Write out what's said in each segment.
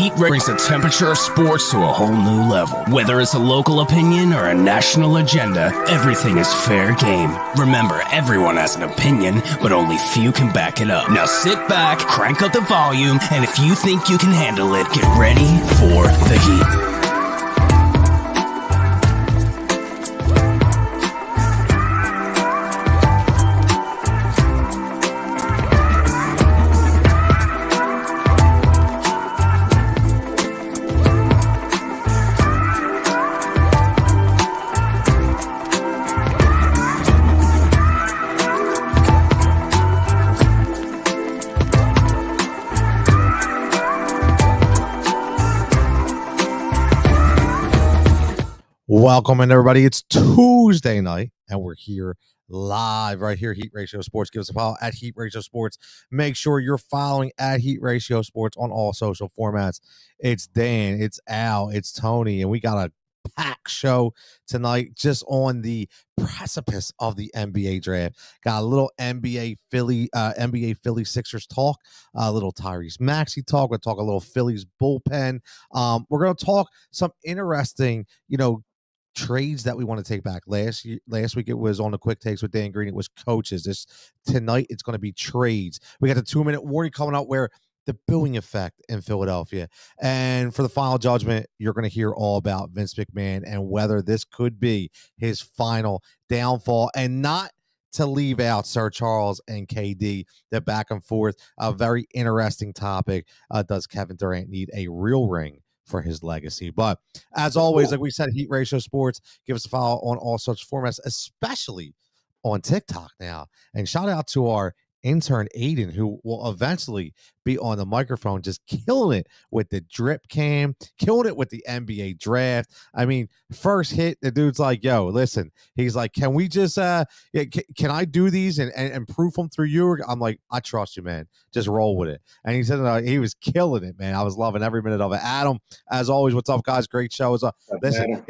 Heat brings the temperature of sports to a whole new level. Whether it's a local opinion or a national agenda, everything is fair game. Remember, everyone has an opinion, but only few can back it up. Now sit back, crank up the volume, and if you think you can handle it, get ready for the Heat. Welcome in, everybody. It's Tuesday night, and we're here live right here, Heat Ratio Sports. Give us a follow at Heat Ratio Sports. Make sure you're following at Heat Ratio Sports on all social formats. It's Dan, it's Al, it's Tony, and we got a packed show tonight just on the precipice of the NBA draft. Got a little NBA Philly Sixers talk, a little Tyrese Maxey talk. We'll talk a little Phillies bullpen. We're going to talk some interesting, trades that we want to take back. Last week it was on the quick takes with Dan Green. It was coaches. Tonight it's going to be trades. We got the 2-minute warning coming out where the booing effect in Philadelphia. And for the final judgment, you're going to hear all about Vince McMahon and whether this could be his final downfall, and not to leave out Sir Charles and KD. They're back and forth. A very interesting topic. Does Kevin Durant need a real ring for his legacy? But as always, like we said, Heat Ratio Sports, give us a follow on all such formats, especially on TikTok now. And shout out to our intern Aiden, who will eventually be on the microphone, just killing it with the drip cam, killing it with the NBA draft. I mean, first hit, the dude's like, yo, listen, he's like, can we just can I do these and proof them through you? I'm like, I trust you, man, just roll with it. And he said he was killing it, man. I was loving every minute of it. Adam, as always, what's up, guys? Great show. Listen,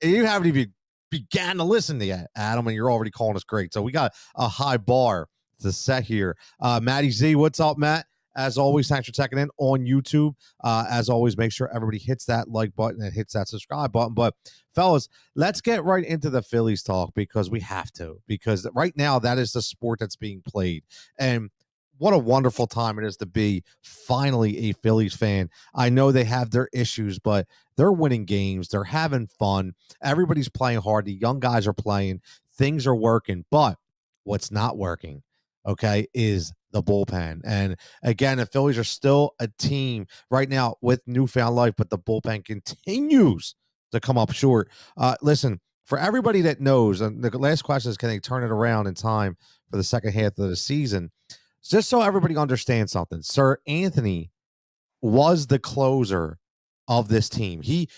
you haven't even began to listen to yet, Adam, and you're already calling us great. So we got a high bar to set here. Matty Z, what's up, Matt? As always, thanks for checking in on YouTube. As always, make sure everybody hits that like button and hits that subscribe button. But fellas, let's get right into the Phillies talk, because we have to, because right now that is the sport that's being played. And what a wonderful time it is to be finally a Phillies fan. I know they have their issues, but they're winning games. They're having fun. Everybody's playing hard. The young guys are playing. Things are working. But what's not working, okay, is the bullpen. And again, the Phillies are still a team right now with newfound life, but the bullpen continues to come up short. Listen, for everybody that knows, and the last question is, can they turn it around in time for the second half of the season? Just so everybody understands something, Sir Anthony was the closer of this team. He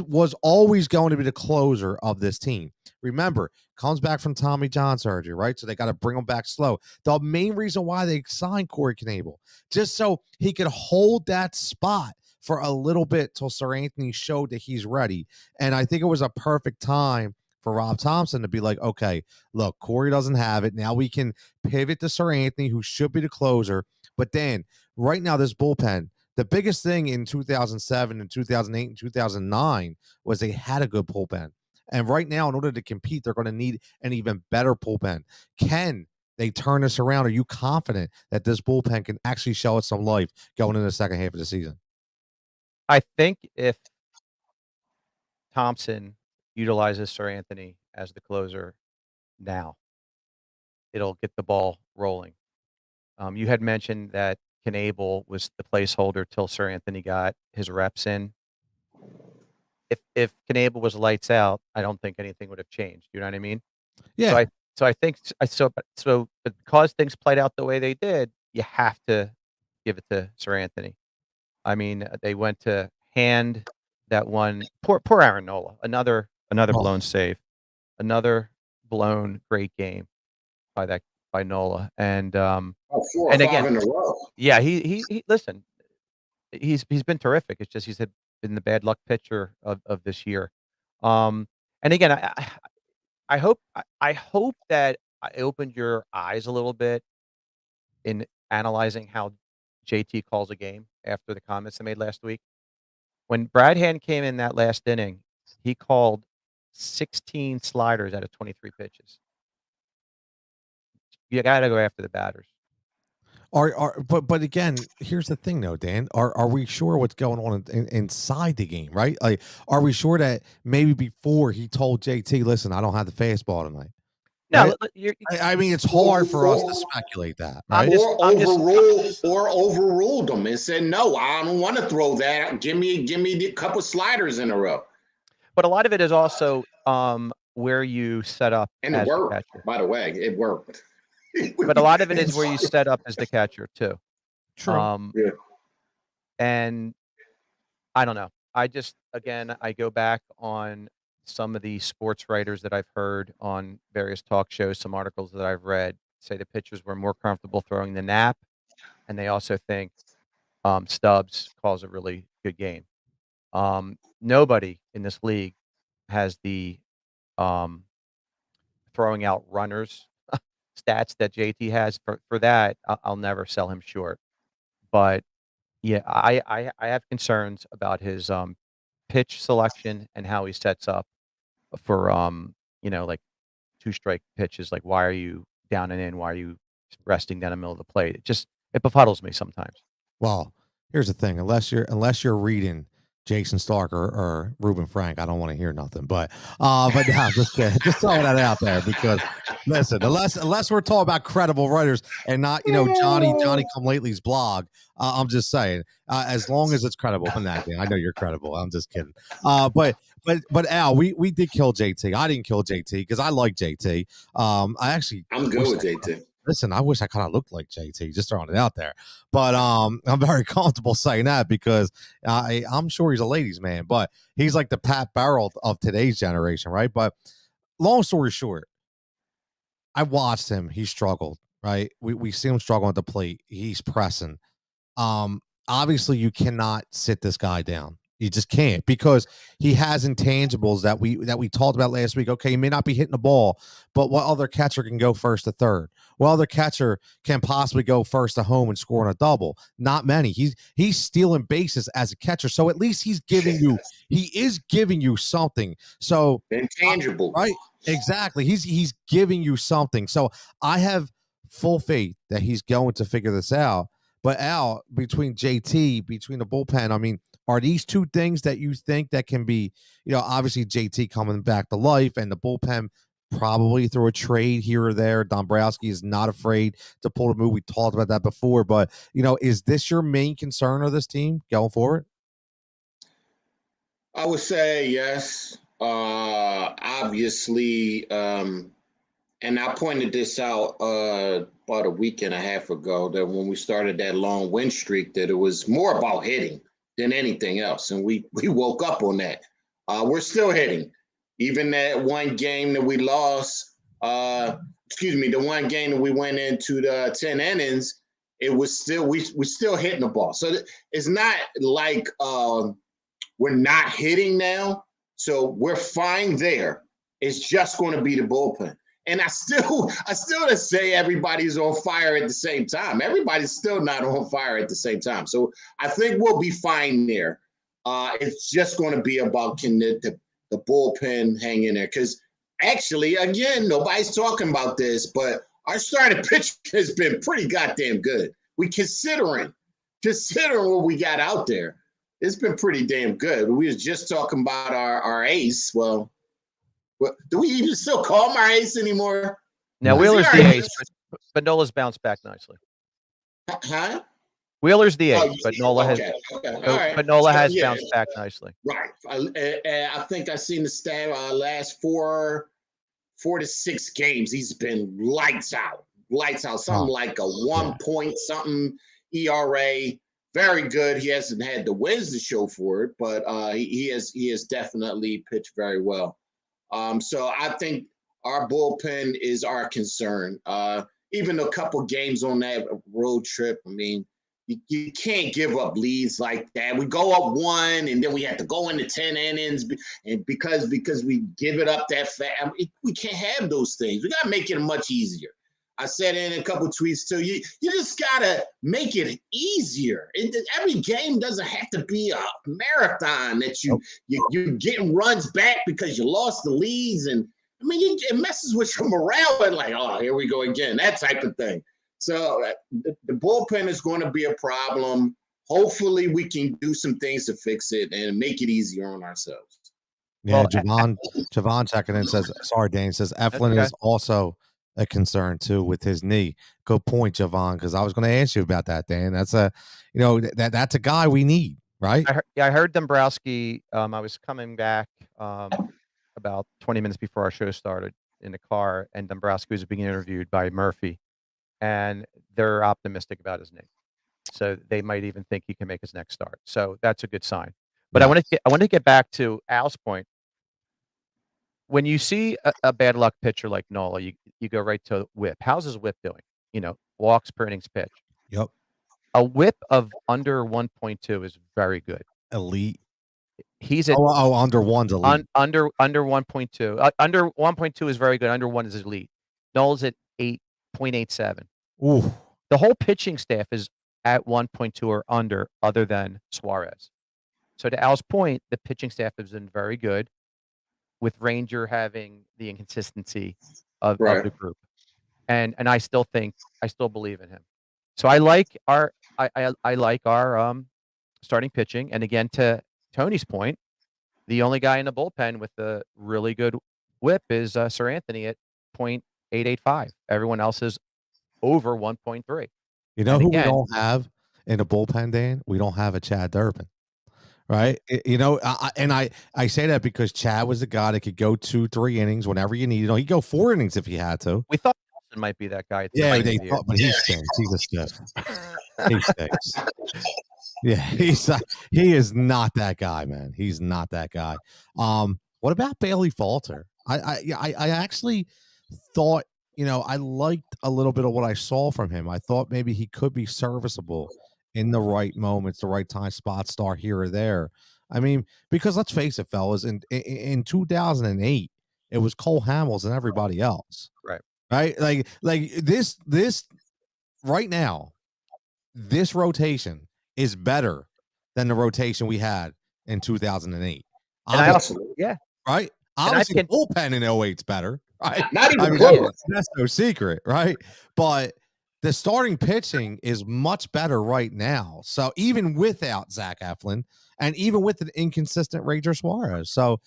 was always going to be the closer of this team. Remember, comes back from Tommy John surgery, right? So they got to bring him back slow. The main reason why they signed Corey Knebel, just so he could hold that spot for a little bit till Sir Anthony showed that he's ready. And I think it was a perfect time for Rob Thompson to be like, okay, look, Corey doesn't have it. Now we can pivot to Sir Anthony, who should be the closer. But then right now, this bullpen, the biggest thing in 2007 and 2008 and 2009 was they had a good bullpen. And right now, in order to compete, they're going to need an even better bullpen. Can they turn this around? Are you confident that this bullpen can actually show us some life going into the second half of the season? I think if Thompson utilizes Sir Anthony as the closer now, it'll get the ball rolling. You had mentioned that Knebel was the placeholder till Sir Anthony got his reps in. If Knebel was lights out, I don't think anything would have changed. You know what I mean? Yeah. So I think because things played out the way they did, you have to give it to Sir Anthony. I mean, they went to hand that one. Poor Aaron Nola. Another blown save. Another blown great game by Nola. And 4 or 5 again, in a row. Yeah, he listen, he's been terrific. It's just he's been the bad luck pitcher of this year. And again, I hope that I opened your eyes a little bit in analyzing how JT calls a game after the comments they made last week. When Brad Hand came in that last inning, he called 16 sliders out of 23 pitches. You got to go after the batters. But again, here's the thing though, Dan. Are we sure what's going on inside the game, right? Like, are we sure that maybe before he told JT, listen, I don't have the fastball tonight? No, right? I mean, it's hard for us to speculate that, right? Or overruled them and said, no, I don't want to throw that. Give me a couple sliders in a row. But a lot of it is also where you set up and as it worked, the catcher. by the way. It worked. But a lot of it is where you set up as the catcher too. True. Yeah. And I don't know. I go back on some of the sports writers that I've heard on various talk shows, some articles that I've read say the pitchers were more comfortable throwing the nap, and they also think Stubbs calls a really good game. Nobody in this league has the throwing out runners stats that JT has. For that, I'll never sell him short. But yeah, I have concerns about his pitch selection and how he sets up for like 2-strike pitches. Like, why are you down and in? Why are you resting down the middle of the plate? It befuddles me sometimes. Well, here's the thing: unless you're reading Jason Stark or Ruben Frank, I don't want to hear nothing. But no, just kidding. Just throwing that out there because listen, unless we're talking about credible writers and not Johnny Come Lately's blog. I'm just saying, as long as it's credible. But I know you're credible. I'm just kidding. But Al, we did kill JT. I didn't kill JT because I like JT. I'm good with JT. Listen, I wish I kind of looked like JT, just throwing it out there. But I'm very comfortable saying that because I'm sure he's a ladies' man, but he's like the Pat Barrel of today's generation, right? But long story short, I watched him. He struggled, right? We see him struggle at the plate. He's pressing. Obviously, you cannot sit this guy down. You just can't because he has intangibles that we talked about last week. Okay, he may not be hitting the ball, but what other catcher can go first to third? What other catcher can possibly go first to home and score on a double? Not many. He's stealing bases as a catcher, so at least he is giving you something. So intangible, right? Exactly. He's giving you something. So I have full faith that he's going to figure this out. But Al, between JT, between the bullpen, I mean, are these two things that you think that can be, obviously JT coming back to life and the bullpen probably through a trade here or there? Dombrowski is not afraid to pull the move. We talked about that before, but, is this your main concern of this team going forward? I would say yes. Obviously, and I pointed this out about a week and a half ago that when we started that long win streak, that it was more about hitting than anything else. And we woke up on that. We're still hitting. Even that one game that we lost, the one game that we went into the 10 innings, it was still, we're still hitting the ball. So it's not like we're not hitting now. So we're fine there. It's just going to be the bullpen. And I still to say everybody's on fire at the same time. Everybody's still not on fire at the same time. So I think we'll be fine there. It's just going to be about can the bullpen hang in there. Because actually, again, nobody's talking about this, but our starting pitch has been pretty goddamn good. We considering what we got out there, it's been pretty damn good. We was just talking about our ace. Well, do we even still call him our ace anymore? Now, Wheeler's the ace, but Nola's bounced back nicely. Huh? Wheeler's the ace, but Nola has bounced back nicely. Right. I think I've seen the stat last 4 to 6 games. He's been lights out. Something like a 1 point something ERA. Very good. He hasn't had the wins to show for it, but he has definitely pitched very well. So I think our bullpen is our concern. Even a couple games on that road trip, I mean, you can't give up leads like that. We go up 1, and then we have to go into 10 innings, and because we give it up that fast, we can't have those things. We got to make it much easier. I said in a couple tweets too. You just gotta make it easier. Every game doesn't have to be a marathon that you're getting runs back because you lost the leads, and I mean it messes with your morale and like, oh, here we go again, that type of thing. So the bullpen is going to be a problem. Hopefully, we can do some things to fix it and make it easier on ourselves. Yeah, Well, Javon checking in says, sorry, Dane, says Eflin okay. is also a concern too with his knee. Good point, Javon, because I was going to ask you about that, Dan. That's that's a guy we need, right? I heard Dombrowski. I was coming back about 20 minutes before our show started in the car, and Dombrowski was being interviewed by Murphy, and they're optimistic about his knee. So they might even think he can make his next start. So that's a good sign. But Yeah. I want to get back to Al's point. When you see a bad luck pitcher like Nola, you go right to whip. How's his whip doing? Walks per innings pitch. Yep. A whip of under 1.2 is very good. Elite. He's at under one's elite. under 1.2. Under 1.2 is very good. Under 1 is elite. Nola's at 8.87. Ooh. The whole pitching staff is at 1.2 or under, other than Suarez. So to Al's point, the pitching staff has been very good, with Ranger having the inconsistency of the group. And I still believe in him. So I like our starting pitching. And again, to Tony's point, the only guy in the bullpen with a really good whip is Sir Anthony at 0.885. Everyone else is over 1.3. You know who we don't have in the bullpen, Dan? We don't have a Chad Durbin, right? I say that because Chad was the guy that could go 2-3 innings whenever you need. He'd go 4 innings if he had to. We thought Nelson might be that guy. Yeah, they thought, but he stinks. He's a stiff. He stinks. Yeah, he is not that guy, man. He's not that guy. What about Bailey Falter? I actually thought, I liked a little bit of what I saw from him. I thought maybe he could be serviceable in the right moments, the right time, spot start here or there. I mean, because let's face it, fellas, in 2008, it was Cole Hamels and everybody else. Right? Like this right now, this rotation is better than the rotation we had in 2008. Right? Obviously, the bullpen in 08 is better. Right? Not even close. That's no secret, right? But the starting pitching is much better right now. So even without Zach Eflin and even with an inconsistent Ranger Suarez. So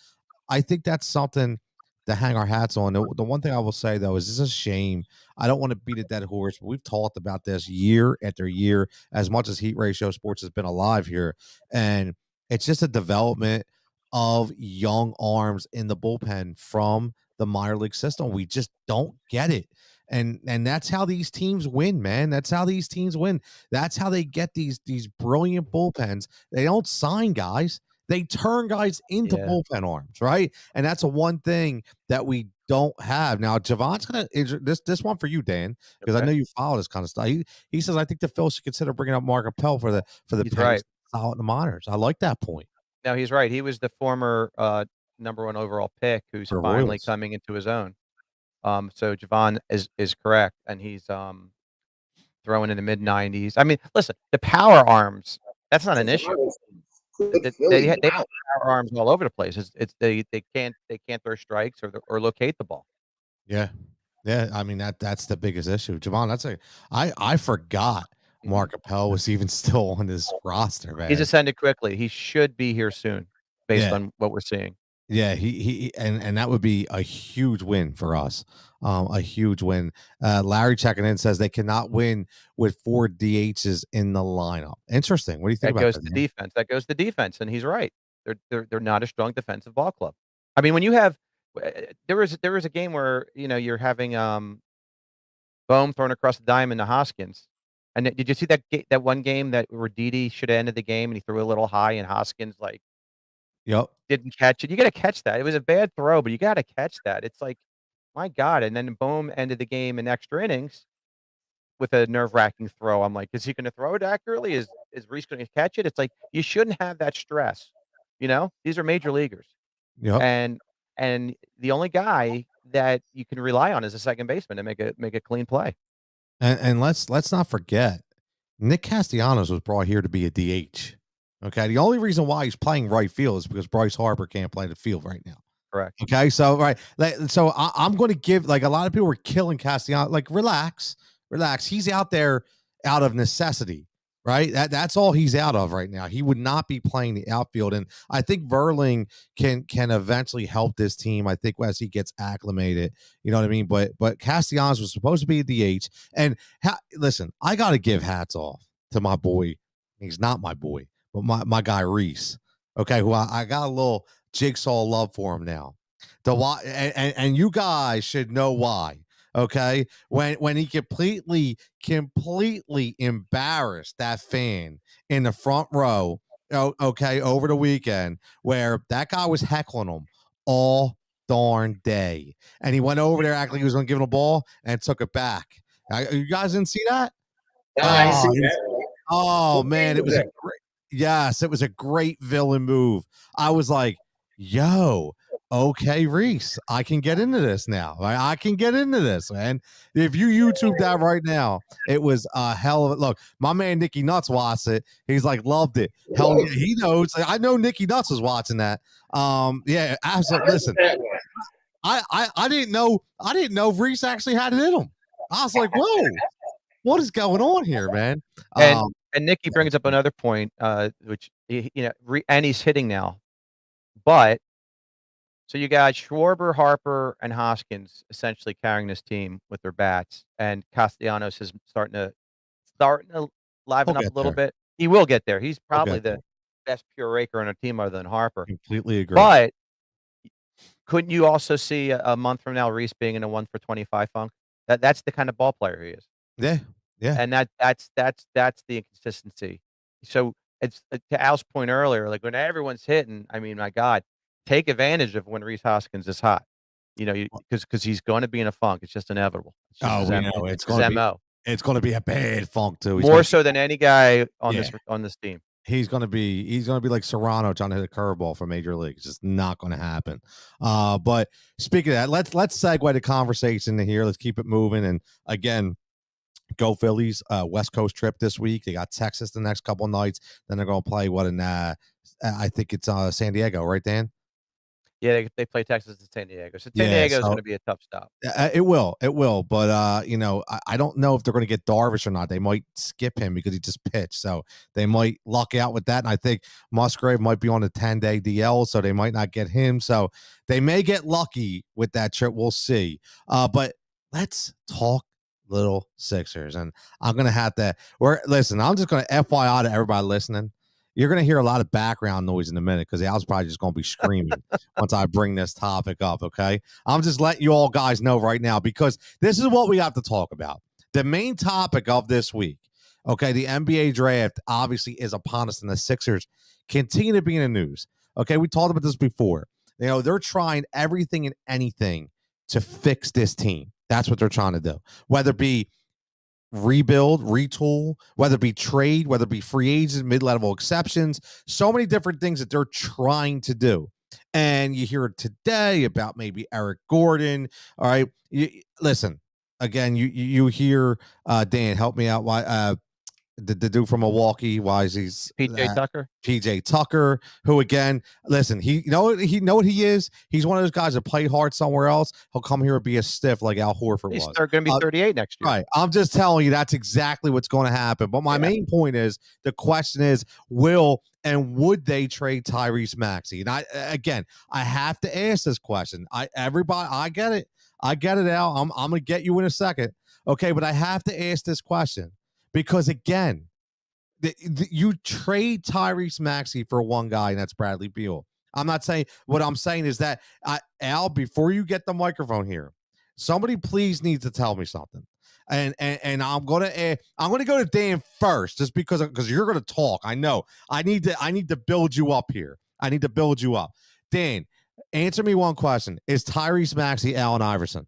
I think that's something to hang our hats on. The one thing I will say, though, is it's a shame. I don't want to beat a dead horse, but we've talked about this year after year as much as Heat Ratio Sports has been alive here. And it's just a development of young arms in the bullpen from the minor league system. We just don't get it. And that's how these teams win, man. That's how these teams win. That's how they get these brilliant bullpens. They don't sign guys. They turn guys into bullpen arms, right? And that's a one thing that we don't have. Now, Javon's going to this one for you, Dan, because I know you follow this kind of stuff. He says, I think the Phillies should consider bringing up Mark Appel for the Penguins out in the minors. I like that point. No, he's right. He was the former number 1 overall pick who's finally coming into his own. So Javon is correct, and he's throwing in the mid-90s. I mean, listen, the power arms, that's not an issue. They have power arms all over the place. They can't throw strikes or locate the ball. Yeah. I mean that's the biggest issue, Javon. I forgot Mark Appel was even still on this roster, man. He's ascended quickly. He should be here soon, based on what we're seeing. Yeah, he and that would be a huge win for us. A huge win. Larry checking in says they cannot win with 4 DHs in the lineup. Interesting. What do you think about that? That goes to defense, and he's right. They're not a strong defensive ball club. I mean, when you have there was a game where you're having Bohm thrown across the diamond to Hoskins. And did you see that one game where Didi should have ended the game and he threw a little high and Hoskins didn't catch it? You got to catch that. It was a bad throw, but you got to catch that. It's like, my God. And then Bohm ended the game in extra innings with a nerve-wracking throw. I'm like, is he going to throw it accurately? Is Reese going to catch it? It's like, you shouldn't have that stress. These are major leaguers. Yep. And the only guy that you can rely on is a second baseman to make a clean play. And let's not forget, Nick Castellanos was brought here to be a DH. Okay, the only reason why he's playing right field is because Bryce Harper can't play the field right now. Correct. Okay, so so I'm going to give, like, a lot of people were killing Castellanos. Like, relax. He's out there out of necessity, right? That's all he's out of right now. He would not be playing the outfield, and I think Verling can eventually help this team. I think as he gets acclimated, you know what I mean. But Castellanos was supposed to be a DH, and listen, I got to give hats off to my boy. He's not my boy, but my guy Reese. Okay, who I got a little jigsaw love for him now. The why, and you guys should know why. Okay, when he completely embarrassed that fan in the front row, okay, over the weekend, where that guy was heckling him all darn day, and he went over there acting like he was going to give him a ball and took it back. You guys didn't see that? I Oh, see that. oh What man, game it was was a that? great, yes, it was a great villain move. I was like, yo, okay, Reese, I can get into this now. I can get into this, man. If you YouTube that right now, it was a hell of a look. My man Nicky Nuts watched it. He's like, loved it. Hell yeah, he knows. I know Nicky Nuts was watching that. Yeah, absolutely. Listen, I didn't know Reese actually had it in him. I was like, whoa, what is going on here, man? And Um, and Nikki that was brings up great. another point, which and he's hitting now, but so you got Schwarber, Harper, and Hoskins essentially carrying this team with their bats, and Castellanos is starting to He'll liven up a get little there. bit. He will get there. He's He'll probably get there. the best pure raker on our team other than Harper. Completely agree. But couldn't you also see a month from now Reese being in a 1 for 25 funk? That's the kind of ball player he is. Yeah, yeah. And that's the inconsistency. So, it's to Al's point earlier, like, when everyone's hitting, I mean, my god, take advantage of when Rhys Hoskins is hot. You know, because he's gonna be in a funk, it's just inevitable. It's just Oh, his we M know it's his MO. it's gonna be a bad funk too. He's More gonna be so than any guy yeah. on this team. He's gonna be like Serrano trying to hit a curveball for Major League. It's just not gonna happen. But speaking of that, let's segue the conversation here. Let's keep it moving. And again, go Phillies. West Coast trip this week. They got Texas the next couple nights. Then they're gonna play I think it's San Diego, right, Dan? Yeah, they play Texas and San Diego. So San Yeah, Diego is so gonna be a tough stop. it will. But I don't know if they're going to get Darvish or not. They might skip him because he just pitched, so they might luck out with that. And I think Musgrave might be on a 10-day DL, so they might not get him. So they may get lucky with that trip. We'll see. But let's talk little Sixers, and I'm gonna have to. Listen, I'm just gonna FYI to everybody listening. You're going to hear a lot of background noise in a minute because Al's probably just going to be screaming once I bring this topic up, okay? I'm just letting you all guys know right now because this is what we have to talk about. The main topic of this week, okay, the NBA draft obviously is upon us, and the Sixers continue to be in the news. Okay, we talked about this before. You know, they're trying everything and anything to fix this team. That's what they're trying to do, whether it be rebuild, retool, whether it be trade, whether it be free agents, mid-level exceptions, so many different things that they're trying to do. And you hear today about maybe Eric Gordon. All right. Listen, again, you hear Dan, help me out. Why the dude from Milwaukee, why is he's PJ Tucker? PJ Tucker, who again, listen, he know what he is. He's one of those guys that played hard somewhere else. He'll come here and be a stiff like Al Horford He's was. gonna be 38 next year. Right. I'm just telling you that's exactly what's going to happen. But my main point is the question is, would they trade Tyrese Maxey? And I have to ask this question. I get it. I get it, Al. I'm gonna get you in a second. Okay, but I have to ask this question because again, you trade Tyrese Maxey for one guy, and that's Bradley Beal. I'm not saying what I'm saying is that Al, before you get the microphone here, somebody please needs to tell me something. And I'm gonna go to Dan first, just because you're gonna talk. I know. I need to build you up here. I need to build you up. Dan, answer me one question: is Tyrese Maxey Allen Iverson?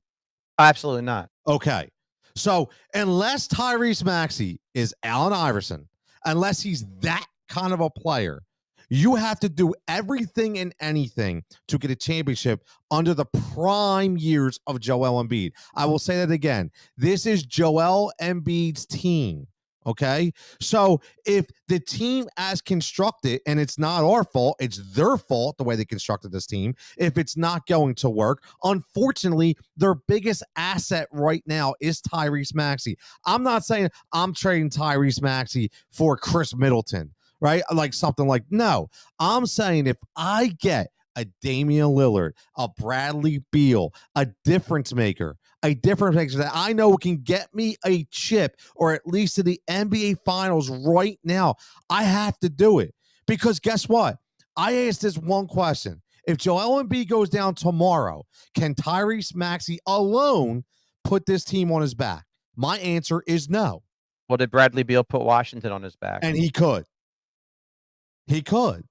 Absolutely not. Okay. So unless Tyrese Maxey is Allen Iverson, unless he's that kind of a player, You have to do everything and anything to get a championship under the prime years of Joel Embiid. I will say that again. This is Joel Embiid's team. Okay. So if the team as constructed, and it's not our fault, it's their fault the way they constructed this team, if it's not going to work, unfortunately, their biggest asset right now is Tyrese Maxey. I'm not saying I'm trading Tyrese Maxey for Chris Middleton, right? Like something like, no, I'm saying if I get a Damian Lillard, a Bradley Beal, a difference maker that I know can get me a chip or at least to the NBA Finals right now, I have to do it. Because guess what? I asked this one question. If Joel Embiid goes down tomorrow, can Tyrese Maxey alone put this team on his back? My answer is no. Well, did Bradley Beal put Washington on his back? And he could. He could.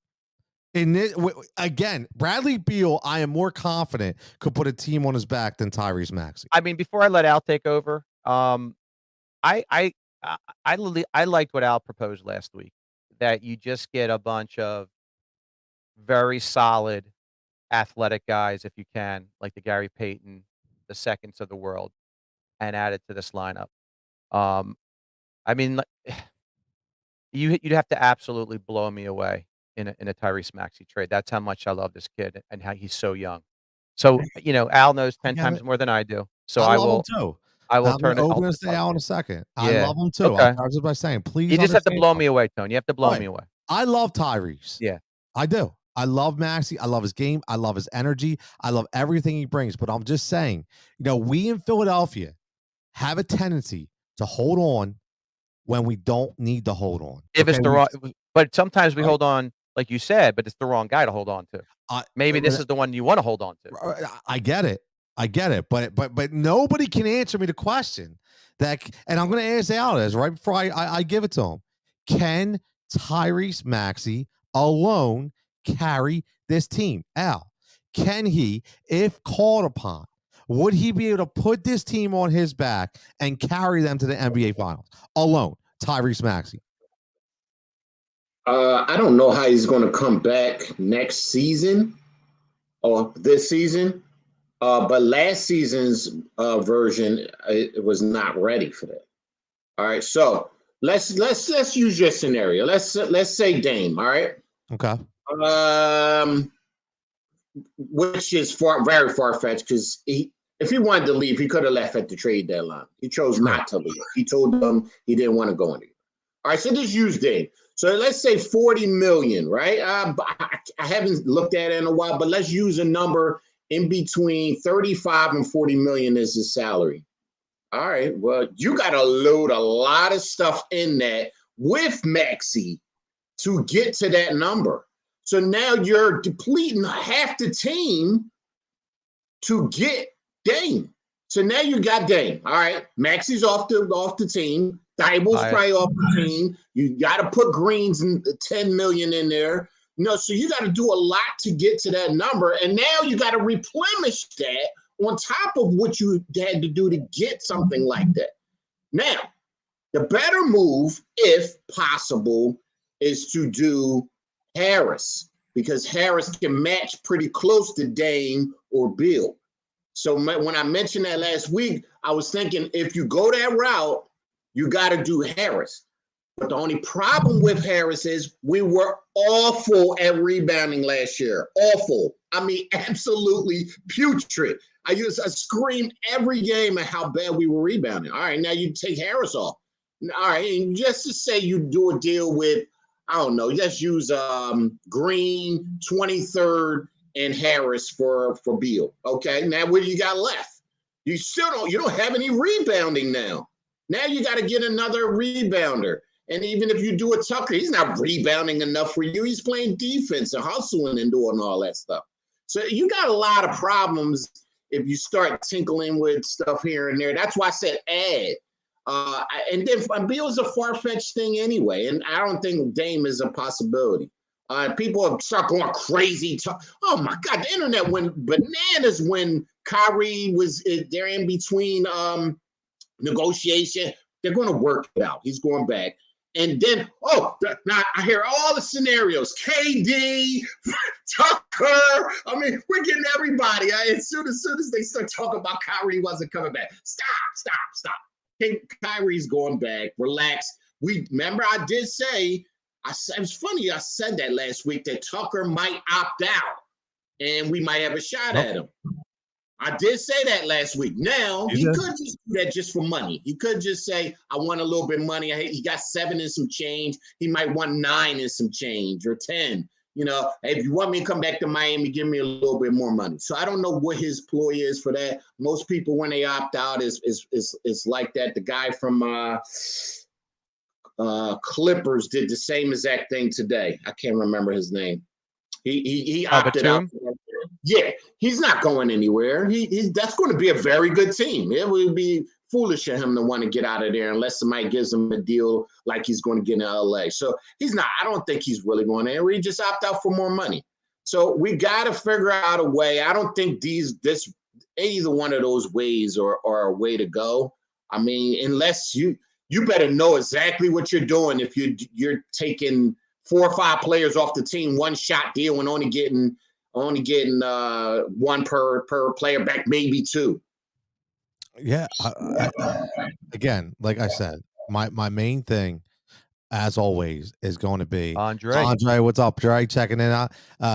Again, Bradley Beal, I am more confident, could put a team on his back than Tyrese Maxey. I mean, before I let Al take over, I liked what Al proposed last week, that you just get a bunch of very solid athletic guys, if you can, like the Gary Payton, the seconds of the world, and add it to this lineup. I mean, you'd have to absolutely blow me away in a Tyrese Maxey trade. That's how much I love this kid and how he's so young. So, Al knows 10 times more than I do. So I love him too. I will I'm turn it open to say Al in a second. I Yeah. love him too. Okay. I was just by saying, please. You just have to understand blow something. me away, Tony. You have to blow Right. me away. I love Tyrese. Yeah. I do. I love Maxey. I love his game. I love his energy. I love everything he brings. But I'm just saying, we in Philadelphia have a tendency to hold on when we don't need to hold on. If it's the wrong, but sometimes we hold on, like you said, but it's the wrong guy to hold on to. Maybe this is the one you want to hold on to. I get it. But nobody can answer me the question that, and I'm going to ask Al this right before I give it to him. Can Tyrese Maxey alone carry this team? Al, can he, if called upon, would he be able to put this team on his back and carry them to the NBA Finals alone? Tyrese Maxey. I don't know how he's going to come back next season or this season, but last season's version it was not ready for that. All right, so let's use your scenario. Let's say Dame. All right. Okay. Which is very far fetched because if he wanted to leave, he could have left at the trade deadline. He chose not to leave. He told them he didn't want to go anywhere. All right, so just use Dame. So let's say $40 million, right? I haven't looked at it in a while, but let's use a number in between 35 and 40 million as his salary. All right, well, you got to load a lot of stuff in that with Maxey to get to that number. So now you're depleting half the team to get Dame. So now you got Dame. All right, Maxey's off the team. Thibault's probably off the team. You got to put Green's 10 million in there. So you got to do a lot to get to that number. And now you got to replenish that on top of what you had to do to get something like that. Now, the better move, if possible, is to do Harris, because Harris can match pretty close to Dame or Bill. So when I mentioned that last week, I was thinking if you go that route, you got to do Harris. But the only problem with Harris is we were awful at rebounding last year. Awful. I mean, absolutely putrid. I screamed every game at how bad we were rebounding. All right, now you take Harris off. All right, and just to say you do a deal with, I don't know, just use Green, 23rd, and Harris for Beal. Okay, now what do you got left? You don't have any rebounding now. Now you got to get another rebounder. And even if you do a Tucker, he's not rebounding enough for you. He's playing defense and hustling and doing all that stuff. So you got a lot of problems if you start tinkling with stuff here and there. That's why I said add. And then Beal's a far-fetched thing anyway, and I don't think Dame is a possibility. People have start going crazy. Oh, my God, the internet went bananas when Kyrie was there in between negotiation. They're going to work it out. He's going back. And then, now I hear all the scenarios. KD, Tucker. I mean, we're getting everybody. As soon as they start talking about Kyrie wasn't coming back. Stop. Kyrie's going back. Relax. Remember, I did say, it was funny, I said that last week, that Tucker might opt out and we might have a shot at him. I did say that last week. Now, he could just do that just for money. He could just say, I want a little bit of money. He got 7 and some change. He might want 9 and some change, or 10. You know, if you want me to come back to Miami, give me a little bit more money. So I don't know what his ploy is for that. Most people, when they opt out, is like that. The guy from Clippers did the same exact thing today. I can't remember his name. He opted out. Yeah, he's not going anywhere. That's going to be a very good team. It would be foolish of him to want to get out of there unless somebody gives him a deal like he's going to get in LA. So he's not. I don't think he's really going anywhere. He just opt out for more money. So we got to figure out a way. I don't think either one of those ways are a way to go. I mean, unless you better know exactly what you're doing if you're taking 4 or 5 players off the team, one shot deal, and only getting 1 per player back, maybe 2. Yeah. Again, like I said, my main thing, as always, is going to be Andre. What's up, Dre? Checking in out.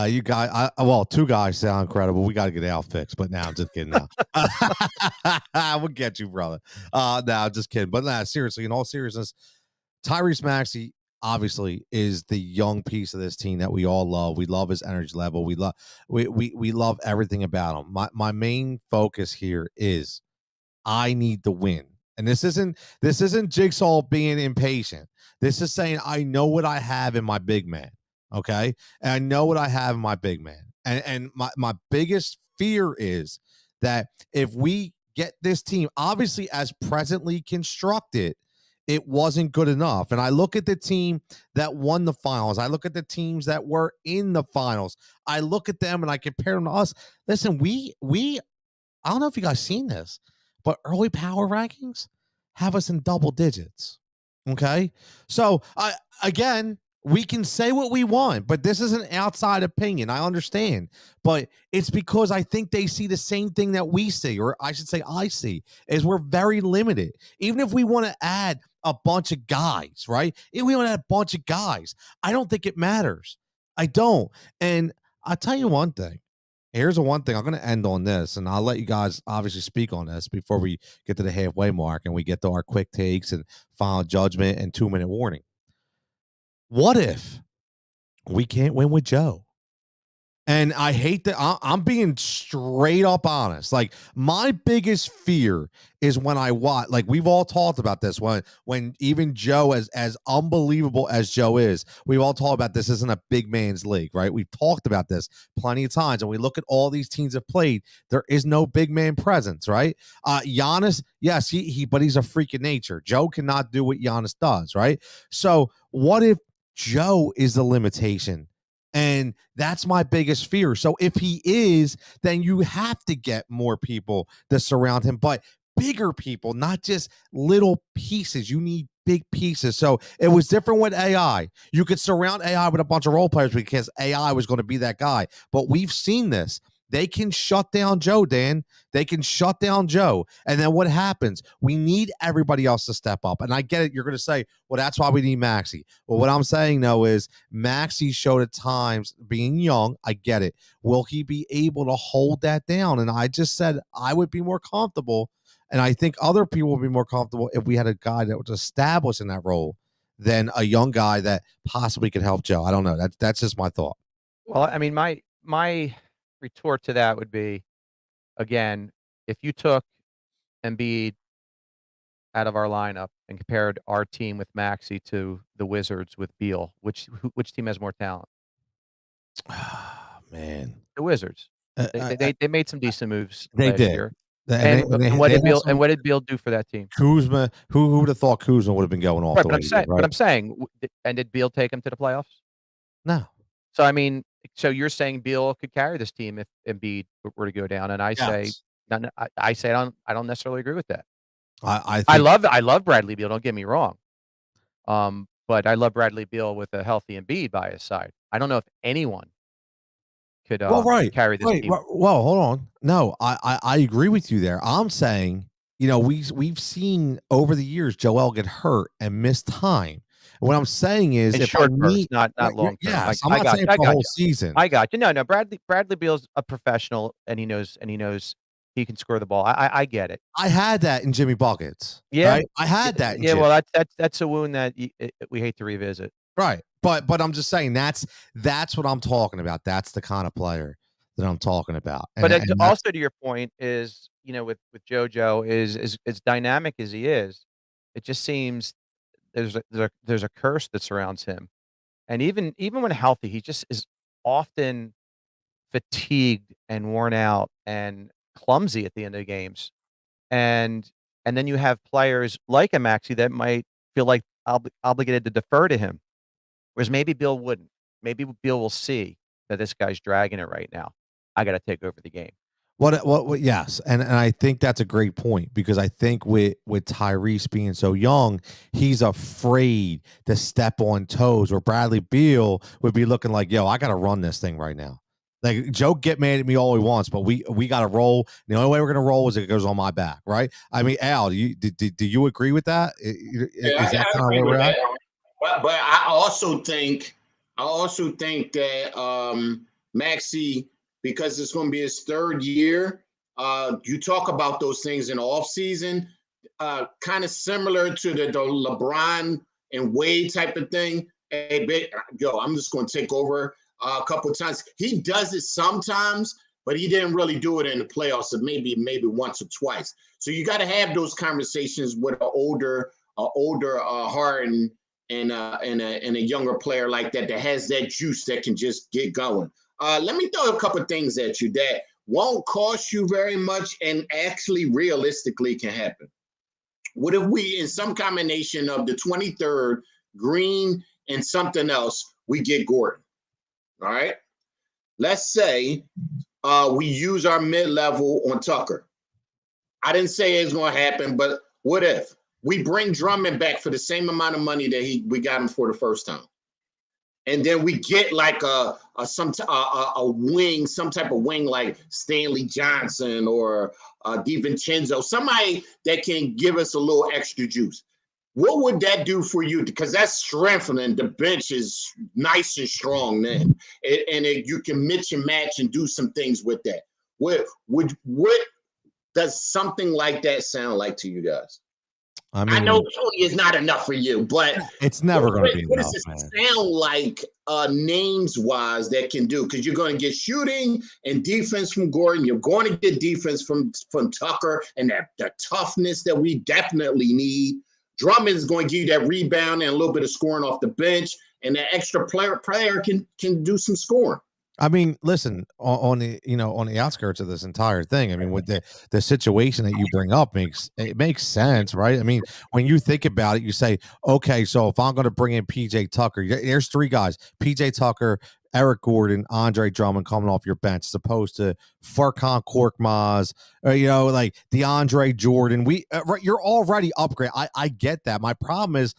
You guys, 2 guys sound incredible. We got to get Al fixed, but now I'm just kidding. Now we'll get you, brother. I'm just kidding. But seriously, in all seriousness, Tyrese Maxey obviously is the young piece of this team that we all love. We love his energy level. We love everything about him. My main focus here is I need the win. And this isn't Jigsaw being impatient. This is saying I know what I have in my big man. Okay. And I know what I have in my big man. And my biggest fear is that if we get this team, obviously as presently constructed, it wasn't good enough. And I look at the team that won the finals. I look at the teams that were in the finals. I look at them and I compare them to us. Listen, we I don't know if you guys seen this, but early power rankings have us in double digits. Okay. So again, we can say what we want, but this is an outside opinion. I understand, but it's because I think they see the same thing that we see, or I should say I see, is we're very limited. Even if we want to add a bunch of guys, right? If we want to add a bunch of guys, I don't think it matters. I don't. And I'll tell you one thing. Here's the one thing. I'm going to end on this, and I'll let you guys obviously speak on this before we get to the halfway mark and we get to our quick takes and final judgment and 2-minute warning. What if we can't win with Joe? And I hate that. I'm being straight up honest. Like, my biggest fear is when I watch, like, we've all talked about this, when even Joe, as unbelievable as Joe is, we've all talked about this isn't a big man's league, right? We've talked about this plenty of times. And we look at all these teams have played, there is no big man presence, right? Giannis, yes, but he's a freak of nature. Joe cannot do what Giannis does, right? So what if Joe is the limitation? And that's my biggest fear. So if he is, then you have to get more people to surround him, but bigger people, not just little pieces. You need big pieces. So it was different with AI. You could surround AI with a bunch of role players because AI was going to be that guy. But we've seen this. They can shut down Joe, Dan. They can shut down Joe. And then what happens? We need everybody else to step up. And I get it. You're going to say, well, that's why we need Maxey. Well, what I'm saying, though, is Maxey showed at times being young. I get it. Will he be able to hold that down? And I just said I would be more comfortable. And I think other people would be more comfortable if we had a guy that was established in that role than a young guy that possibly could help Joe. I don't know. That's just my thought. Well, I mean, my retort to that would be, again, if you took Embiid out of our lineup and compared our team with Maxey to the Wizards with Beal, which team has more talent? Man, the Wizards. They made some decent moves they last did. year. And what did Beal do for that team? Kuzma, who would have thought Kuzma would have been going off Right, the but way he did, right? but I'm saying, and did Beal take him to the playoffs? No. So I mean, so you're saying Beal could carry this team if Embiid were to go down, and I say, I don't necessarily agree with that. I love Bradley Beal. Don't get me wrong, but but I love Bradley Beal with a healthy Embiid by his side. I don't know if anyone could Well, right, carry this right. team. Well, hold on. No, I agree with you there. I'm saying, we've seen over the years Joel get hurt and miss time. What I'm saying is, In if I short bursts, need, not long term. yes, I'm I not got saying you. I for the got whole you. season. I got you. No, Bradley Beal's a professional, and he knows he can score the ball. I get it. I had that in Jimmy Buckets. Yeah. Right, I had that in Yeah, Jimmy. well, that's a wound that we hate to revisit. Right, but I'm just saying that's what I'm talking about. That's the kind of player that I'm talking about. But And that's also to your point is, with JoJo is as dynamic as he is, it just seems there's a curse that surrounds him. And even when healthy, he just is often fatigued and worn out and clumsy at the end of the games. And then you have players like a Maxey that might feel like obligated to defer to him, whereas maybe Bill wouldn't. Maybe Bill will see that this guy's dragging it right now. I got to take over the game. what yes, and I think that's a great point, because I think with Tyrese being so young, he's afraid to step on toes, where Bradley Beal would be looking like, yo, I got to run this thing right now. Like, Joe get mad at me all he wants, but we got to roll. The only way we're gonna roll is if it goes on my back, right? I mean, Al, do you agree with that? Yeah, Is that I kind of agree where we're with at? that. But I also think that Maxey, because it's going to be his third year, you talk about those things in the offseason, kind of similar to the LeBron and Wade type of thing. Hey, yo, I'm just going to take over a couple of times. He does it sometimes, but he didn't really do it in the playoffs, so maybe once or twice. So you got to have those conversations with an older heart and a younger player like that has that juice that can just get going. Let me throw a couple of things at you that won't cost you very much and actually realistically can happen. What if we, in some combination of the 23rd, Green, and something else, we get Gordon? All right. Let's say we use our mid-level on Tucker. I didn't say it's going to happen, but what if we bring Drummond back for the same amount of money that we got him for the first time, and then we get like a wing, some type of wing like Stanley Johnson or DiVincenzo, somebody that can give us a little extra juice? What would that do for you? Because that's strengthening. The bench is nice and strong then, and you can mix and match and do some things with that. What does something like that sound like to you guys? I I know mean, 20 is not enough for you, but it's never going to be what enough, does man. it sound like names wise that can do? Because you're going to get shooting and defense from Gordon. You're going to get defense from Tucker and the toughness that we definitely need. Drummond is going to give you that rebound and a little bit of scoring off the bench, and that extra player can do some scoring. I mean, listen, on the outskirts of this entire thing, I mean, with the situation that you bring up makes sense, right? I mean, when you think about it, you say, okay, so if I'm going to bring in PJ Tucker, there's three guys: PJ Tucker, Eric Gordon, Andre Drummond coming off your bench, as opposed to Furkan Korkmaz, or, like DeAndre Jordan. You're already upgrade. I get that. My problem is,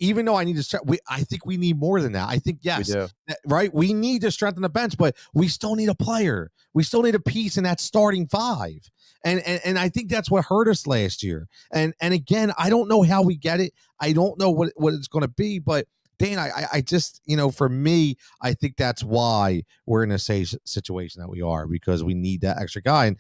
even though I need to, I think we need more than that. I think, yes, We do. right. We need to strengthen the bench, but we still need a player. We still need a piece in that starting five. And I think that's what hurt us last year. And again, I don't know how we get it. I don't know what it's going to be, but Dan, I just, for me, I think that's why we're in a situation that we are, because we need that extra guy. And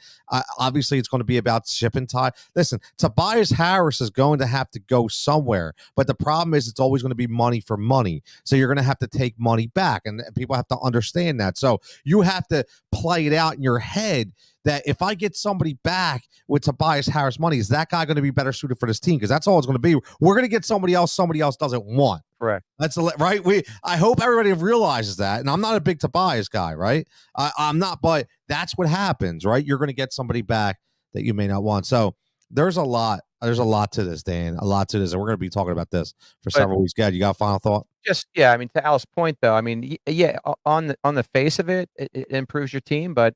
obviously, it's going to be about shipping time. Listen, Tobias Harris is going to have to go somewhere, but the problem is it's always going to be money for money. So you're going to have to take money back, and people have to understand that. So you have to play it out in your head that if I get somebody back with Tobias Harris money, is that guy going to be better suited for this team? Because that's all it's going to be. We're going to get somebody else doesn't want. Correct. That's right. I hope everybody realizes that. And I'm not a big Tobias guy, right? I'm not, but that's what happens, right? You're going to get somebody back that you may not want. So there's a lot to this, Dan, a lot to this. And we're going to be talking about this for several weeks. Gad, you got a final thought? Yeah. I mean, to Al's point, though, I mean, yeah, on the face of it, it improves your team, but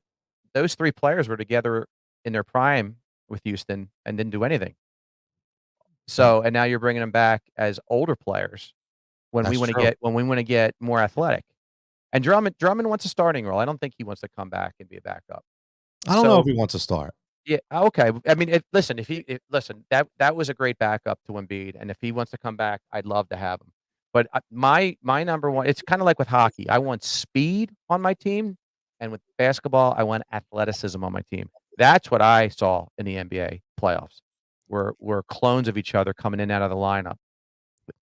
those three players were together in their prime with Houston and didn't do anything. So, and now you're bringing them back as older players when we That's want to get more athletic. And Drummond wants a starting role. I don't think he wants to come back and be a backup. I don't know So if he wants to start. yeah, okay. I mean, listen, that was a great backup to Embiid, and if he wants to come back, I'd love to have him. But my number one, it's kind of like with hockey. I want speed on my team, and with basketball, I want athleticism on my team. That's what I saw in the NBA playoffs. We're clones of each other coming in and out of the lineup,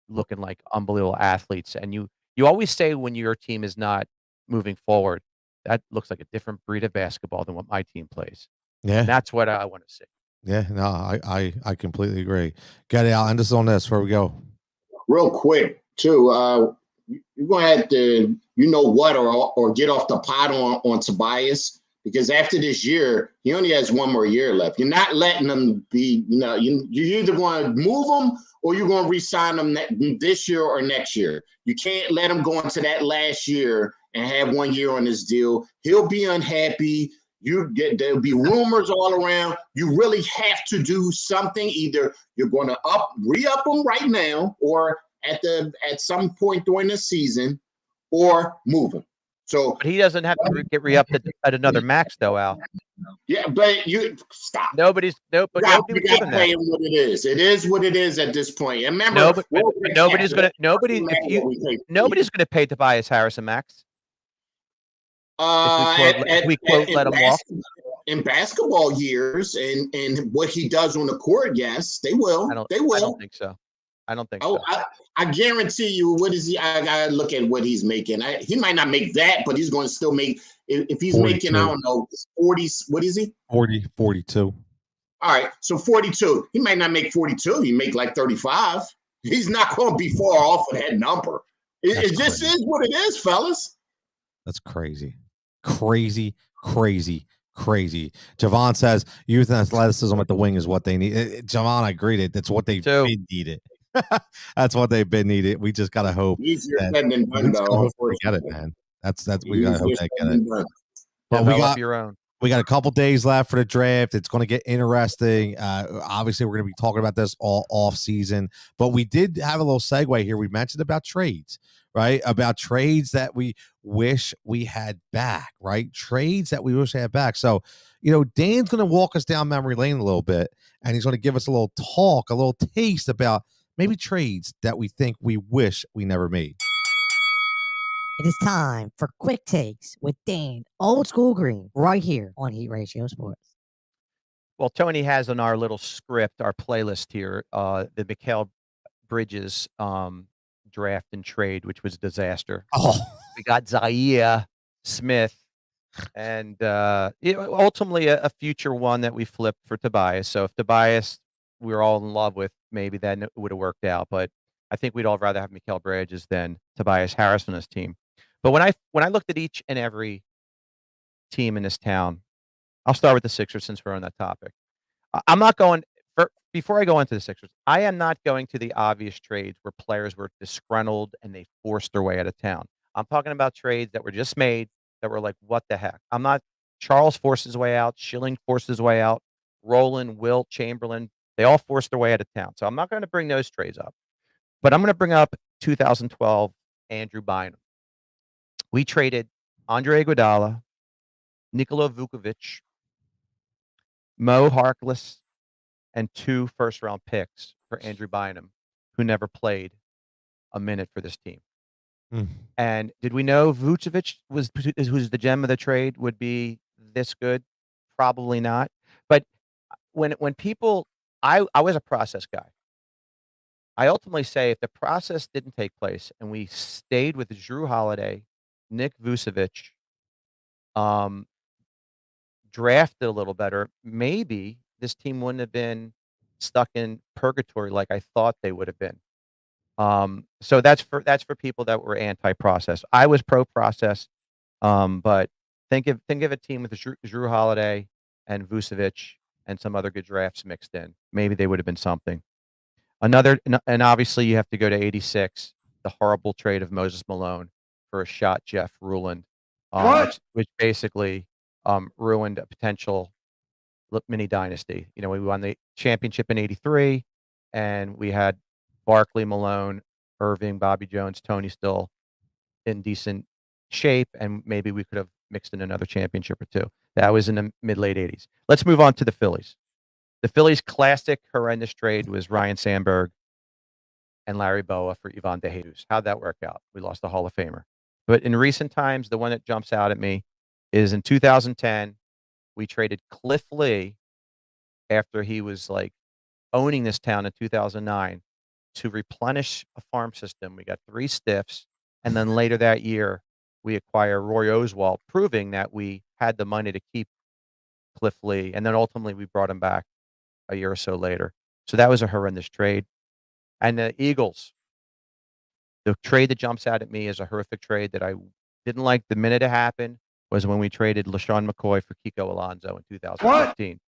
looking like unbelievable athletes. And you always say when your team is not moving forward, that looks like a different breed of basketball than what my team plays. Yeah. And that's what I want to see. Yeah. No, I completely agree. Get it out. End us on this before we go. Real quick, too. You're going to have to, or get off the pot on Tobias, because after this year, he only has one more year left. You're not letting him be, you're either going to move him or you're going to re-sign him this year or next year. You can't let him go into that last year and have 1 year on his deal. He'll be unhappy. There'll be rumors all around. You really have to do something. Either you're going to re-up him right now, or at some point during the season, or move him. So, but he doesn't have to get re-upped at another max, though, Al. Yeah, but you stop. Nobody would give him that. What it is. It is what it is at this point. And remember, nobody's going to pay Tobias Harris a max. If we quote let him walk. In basketball years and what he does on the court, yes, they will. They will. I don't think so. So. I guarantee you, what is he? I gotta look at what he's making. He might not make that, but he's going to still make. If he's 42. Making, I don't know, 40. What is he? 42. All right, so 42. He might not make 42. He make like 35. He's not going to be far off of that number. It just is what it is, fellas. That's crazy. Javon says youth and athleticism at the wing is what they need. Javon, I agree. That's what they've been needed. That's what they've been needed. We just gotta hope. Easier said than done, though. Get it, man. That's we gotta hope they get it. But we got a couple days left for the draft. It's going to get interesting. Obviously, we're going to be talking about this all off season, but we did have a little segue here. We mentioned about trades, right? About trades that we wish we had back, right? Trades that we wish we had back. So, Dan's going to walk us down memory lane a little bit, and he's going to give us a little talk, a little taste about maybe trades that we think we wish we never made. It is time for Quick Takes with Dan Old School Green right here on Heat Ratio Sports. Well, Tony has on our little script, our playlist here, the Mikal Bridges draft and trade, which was a disaster. Oh, we got Zaire Smith and ultimately a future one that we flipped for Tobias. So if Tobias we were all in love with, maybe that would have worked out. But I think we'd all rather have Mikal Bridges than Tobias Harris on his team. But when I looked at each and every team in this town, I'll start with the Sixers since we're on that topic. I'm not going before I go into the Sixers. I am not going to the obvious trades where players were disgruntled and they forced their way out of town. I'm talking about trades that were just made that were like, what the heck? I'm not. Charles forced his way out. Schilling forced his way out. Rowland, Wilt, Chamberlain, they all forced their way out of town. So I'm not going to bring those trades up. But I'm going to bring up 2012 Andrew Bynum. We traded Andre Iguodala, Nikola Vukovic, Mo Harkless, and 2 first-round picks for Andrew Bynum, who never played a minute for this team. And did we know Vucevic who's the gem of the trade, would be this good? Probably not. But when people, I was a process guy. I ultimately say if the process didn't take place and we stayed with Jrue Holiday, Nick Vucevic, drafted a little better, maybe this team wouldn't have been stuck in purgatory like I thought they would have been. So that's for people that were anti-process. I was pro-process, but think of a team with Jrue Holiday and Vucevic and some other good drafts mixed in. Maybe they would have been something. And obviously you have to go to 86, the horrible trade of Moses Malone for a shot Jeff Ruland, which basically ruined a potential mini dynasty. We won the championship in 83, and we had Barkley, Malone, Irving, Bobby Jones, Tony still in decent shape, and maybe we could have mixed in another championship or two. That was in the mid-late 80s. Let's move on to the Phillies. The Phillies' classic horrendous trade was Ryan Sandberg and Larry Boa for Ivan De Jesus. How'd that work out? We lost a Hall of Famer. But in recent times, the one that jumps out at me is in 2010, we traded Cliff Lee after he was like owning this town in 2009 to replenish a farm system. We got 3 stiffs. And then later that year, we acquire Roy Oswalt, proving that we had the money to keep Cliff Lee. And then ultimately, we brought him back a year or so later. So that was a horrendous trade. And the Eagles, the trade that jumps out at me as a horrific trade that I didn't like the minute it happened was when we traded LaShawn McCoy for Kiko Alonso in 2015.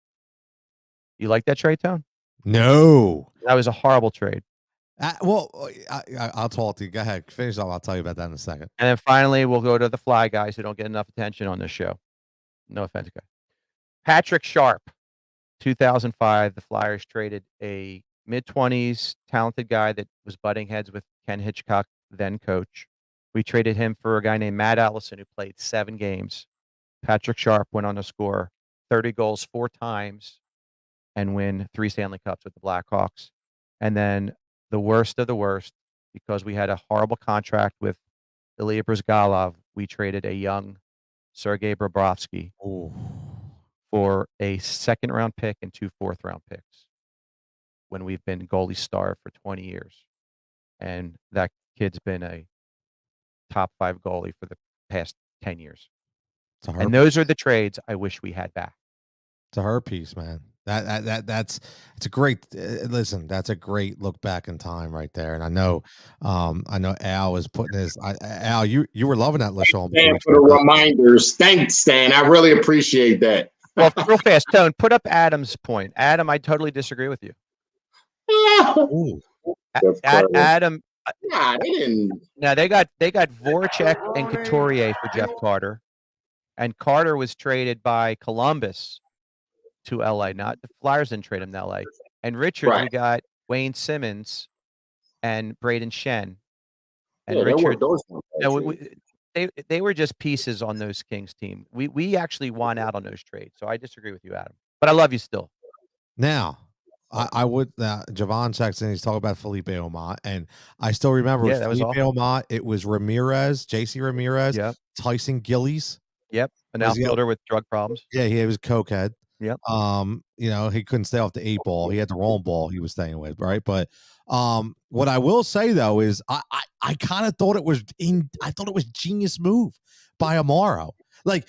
You like that trade, Tone? No. That was a horrible trade. I'll talk to you. Go ahead. Finish up. I'll tell you about that in a second. And then finally, we'll go to the fly guys who don't get enough attention on this show. No offense, guys. Patrick Sharp, 2005, the Flyers traded a mid-20s talented guy that was butting heads with Ken Hitchcock, then coach. We traded him for a guy named Matt Allison who played 7 games. Patrick Sharp went on to score 30 goals 4 times and win 3 Stanley Cups with the Blackhawks. And then the worst of the worst, because we had a horrible contract with Ilya Brizgalov, we traded a young Sergei Bobrovsky for a 2nd-round pick and 2 4th-round picks when we've been goalie starved for 20 years. And that kid's been a top 5 goalie for the past 10 years. And those are the trades I wish we had back. It's a her piece, man. That's a great listen. That's a great look back in time right there. And I know Al was putting his. Al, you were loving that LaShawn. Thanks for the reminders. Thanks, Stan. I really appreciate that. Well, real fast, Tone, put up Adam's point. Adam, I totally disagree with you. Adam. Nah, they didn't. Now they got Voracek and Couturier for Jeff Carter, and Carter was traded by Columbus to LA. Not the Flyers didn't trade him to LA. And Richards, we got Wayne Simmons and Braden Shen. And Richard, they were just pieces on those Kings team. We actually won out on those trades. So I disagree with you, Adam. But I love you still. Now, I would Javon checks in. He's talking about Felipe Amat, and I still remember Felipe Amat. It was Ramirez, JC Ramirez, Tyson Gillies. Yep, an outfielder with drug problems. Yeah, he was cokehead. Yep. He couldn't stay off the 8 ball. He had the wrong ball he was staying with, right? But what I will say though is I kind of thought it was genius move by Amaro. Like,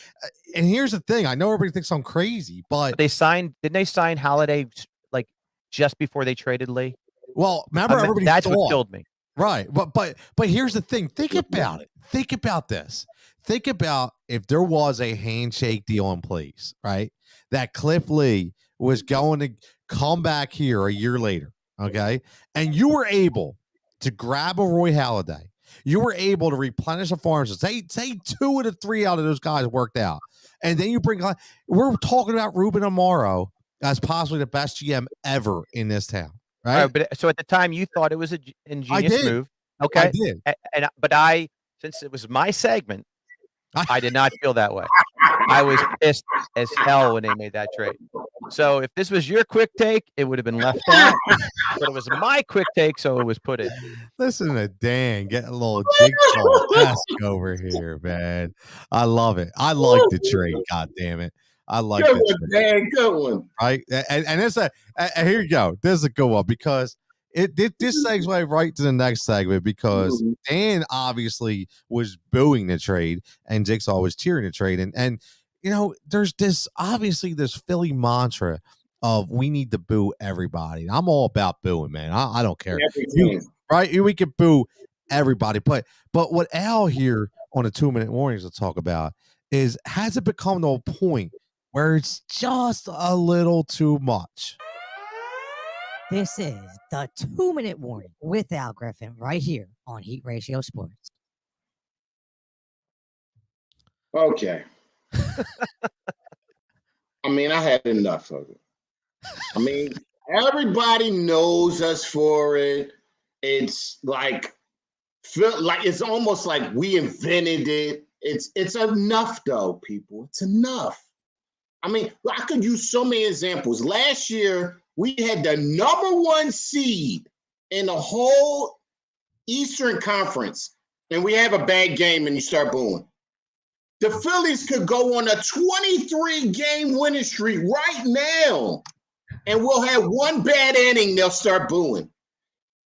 and here's the thing: I know everybody thinks I'm crazy, but didn't they sign Holiday like just before they traded Lee? Well, remember everybody that's what killed me. Right. But here's the thing. Think about it. Think about this. Think about if there was a handshake deal in place, right? That Cliff Lee was going to come back here a year later, okay? And you were able to grab a Roy Halladay. You were able to replenish a farm system. Say 2 of the 3 out of those guys worked out. And then you bring we're talking about Ruben Amaro as possibly the best GM ever in this town. Right. But so at the time you thought it was an ingenious move. Okay. I did. But since it was my segment, I did not feel that way. I was pissed as hell when they made that trade. So if this was your quick take, it would have been left out. But it was my quick take, so it was put in. Listen to Dan getting a little jigsaw over here, man. I love it. I like the trade. God damn it. I like that. Dan, good one. Right. And it's here you go. This is a good one because this segues right to the next segment because Dan obviously was booing the trade and Jigsaw was cheering the trade. And there's this Philly mantra of we need to boo everybody. I'm all about booing, man. I don't care. Right. We can boo everybody. But what Al here on the 2-minute warnings will talk about is has it become to a point where it's just a little too much? This is the 2-minute warning with Al Griffin right here on Heat Ratio Sports. Okay. I mean, I had enough of it. I mean, everybody knows us for it. It's like feel like it's almost like we invented it. It's enough though, people. It's enough. I mean, I could use so many examples. Last year, we had the number 1 seed in the whole Eastern Conference, and we have a bad game and you start booing. The Phillies could go on a 23-game winning streak right now, and we'll have one bad inning, they'll start booing.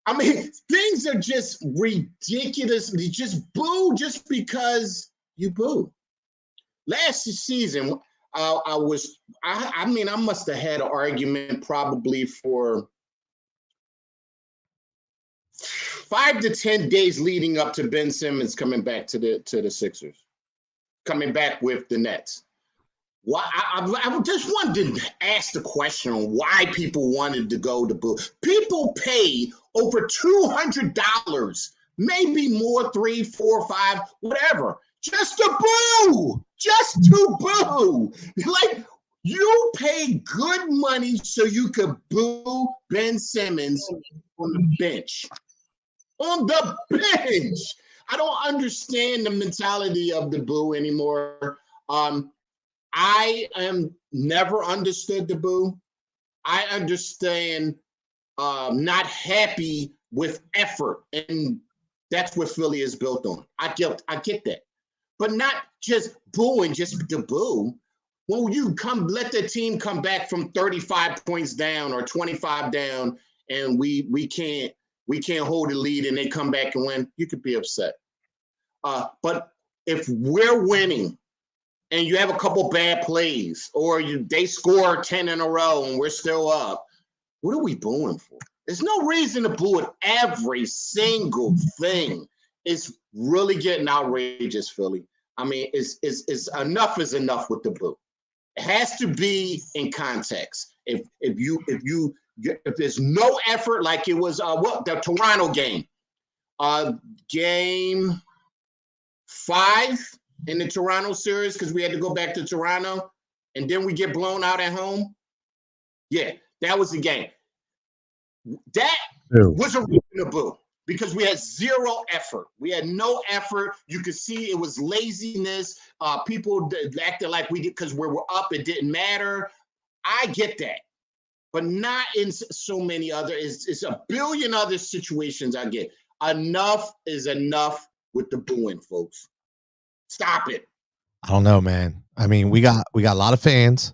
I mean, things are just ridiculous. You just boo just because you boo. Last season, I must have had an argument probably for 5 to 10 days leading up to Ben Simmons coming back to the Sixers, coming back with the Nets. Why I just wanted to ask the question on why people wanted to go to boo. People paid over $200, maybe more, 3, 4, 5, whatever, just to boo. Just to boo. Like, you pay good money so you could boo Ben Simmons on the bench. On the bench. I don't understand the mentality of the boo anymore. I am never understood the boo. I understand not happy with effort, and that's what Philly is built on. I get that, but not just booing just to boo. When you let the team come back from 35 points down or 25 down, and we can't hold the lead, and they come back and win, you could be upset. But if we're winning, and you have a couple bad plays, or they score 10 in a row and we're still up, what are we booing for? There's no reason to boo at every single thing. It's really getting outrageous, Philly. I mean, it's enough is enough with the boo. It has to be in context. If there's no effort, like it was the Toronto game, game 5 in the Toronto series, because we had to go back to Toronto, and then we get blown out at home. Yeah, that was the game. That was a reason to boo, because we had zero effort. We had no effort. You could see it was laziness. People acted like we did because we were up. It didn't matter. I get that, but not in so many other. It's a billion other situations I get. Enough is enough with the booing, folks. Stop it. I don't know, man. I mean, we got a lot of fans.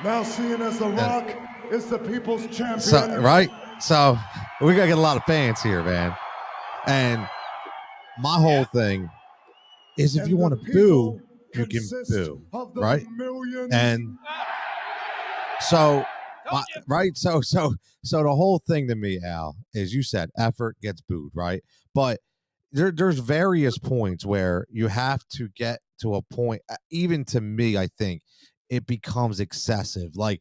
Now seeing as The Rock is the people's champion. So we gotta get a lot of fans here, man. And my whole thing is, if you want to boo, you can boo, right? And so, So the whole thing to me, Al, is you said effort gets booed, right? But there's various points where you have to get to a point. Even to me, I think it becomes excessive. Like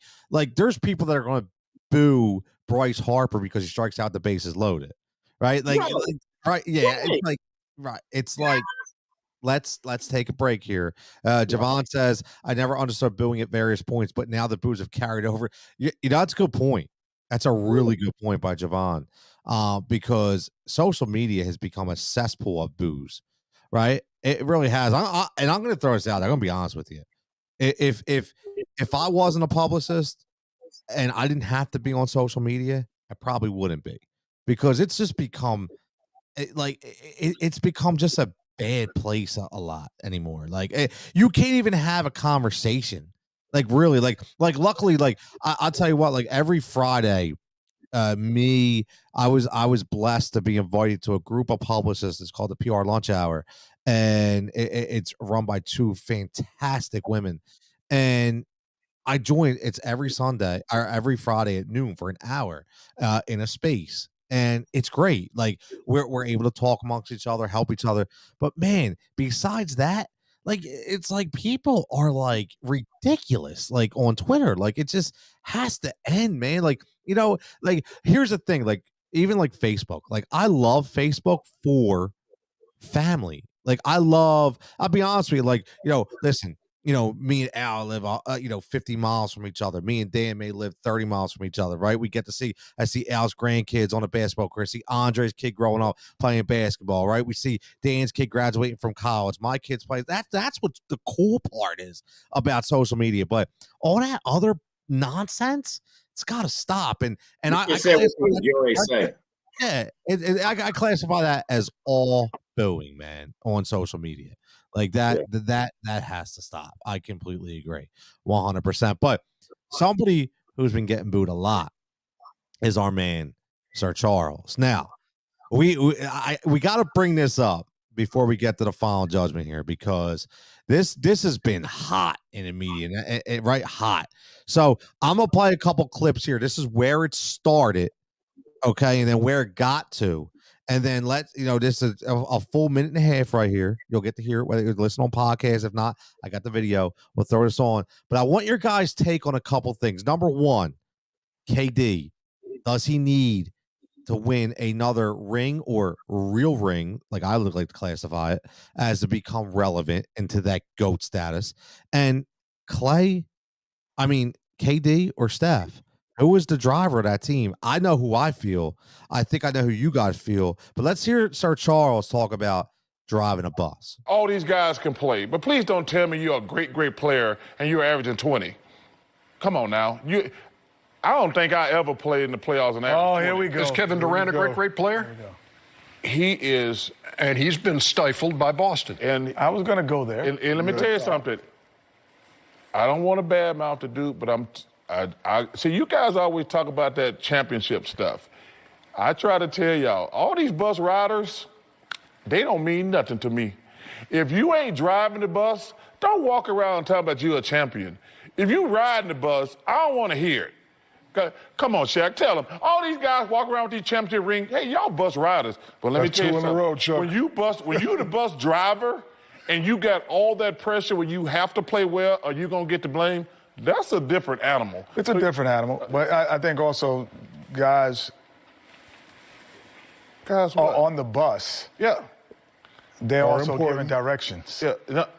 there's people that are going to boo Bryce Harper because he strikes out the bases loaded, right? Right? Yeah, it's like let's take a break here. Javon says, I never understood booing at various points, but now the boos have carried over. You know, that's a good point. That's a really good point by Javon. Because social media has become a cesspool of boos, right? It really has. And I'm going to throw this out. I'm going to be honest with you. If I wasn't a publicist and I didn't have to be on social media, I probably wouldn't be, because it's just become it's become just a bad place a lot anymore. Like, you can't even have a conversation. Like, really, like luckily, like I'll tell you what, like every Friday, I was blessed to be invited to a group of publicists. It's called the PR Lunch Hour, and it's run by 2 fantastic women. And I joined. It's every Sunday or every Friday at noon for an hour in a space, and it's great. Like, we're able to talk amongst each other, help each other. But man, besides that, like, it's like people are like ridiculous, like on Twitter. Like, it just has to end, man. Like, you know, like, here's the thing, like, even like Facebook, like, I love Facebook for family. Like, I'll be honest with you, like, you know, listen, me and Al live, 50 miles from each other. Me and Dan may live 30 miles from each other, right? I see Al's grandkids on a basketball court. I see Andre's kid growing up playing basketball, right? We see Dan's kid graduating from college. My kids play. That's what the cool part is about social media. But all that other nonsense, it's got to stop. And I classify that as all booing, man, on social media. Like that has to stop. I completely agree, 100%. But somebody who's been getting booed a lot is our man, Sir Charles. Now, we got to bring this up before we get to the final judgment here, because this has been hot in the media, right? Hot. So I'm gonna play a couple clips here. This is where it started, okay, and then where it got to. And then this is a full minute and a half right here. You'll get to hear it whether you listen on podcasts. If not, I got the video. We'll throw this on. But I want your guys' take on a couple things. Number one, KD, does he need to win another ring or real ring, like I would like to classify it, as to become relevant into that GOAT status? And KD or Steph? Who is the driver of that team? I know who I feel. I think I know who you guys feel. But let's hear Sir Charles talk about driving a bus. All these guys can play, but please don't tell me you're a great, great player and you're averaging 20. Come on now. I don't think I ever played in the playoffs and averaged 20. Oh, here we go. Is Kevin Durant a great, great player? He is. And he's been stifled by Boston. And I was going to go there. And let me tell you something. I don't want to badmouth the dude, but I see you guys always talk about that championship stuff. I try to tell y'all, all these bus riders, they don't mean nothing to me. If you ain't driving the bus, don't walk around and talk about you a champion. If you riding the bus, I don't want to hear it. Come on, Shaq, tell them. All these guys walk around with these championship rings. Hey, y'all bus riders. But let me tell you something. 2 in a row, Chuck. When you the bus driver and you got all that pressure where you have to play well or you're going to get the blame, that's a different animal. It's a different animal. But I think also guys on the bus. Yeah. They're also giving directions. Yeah,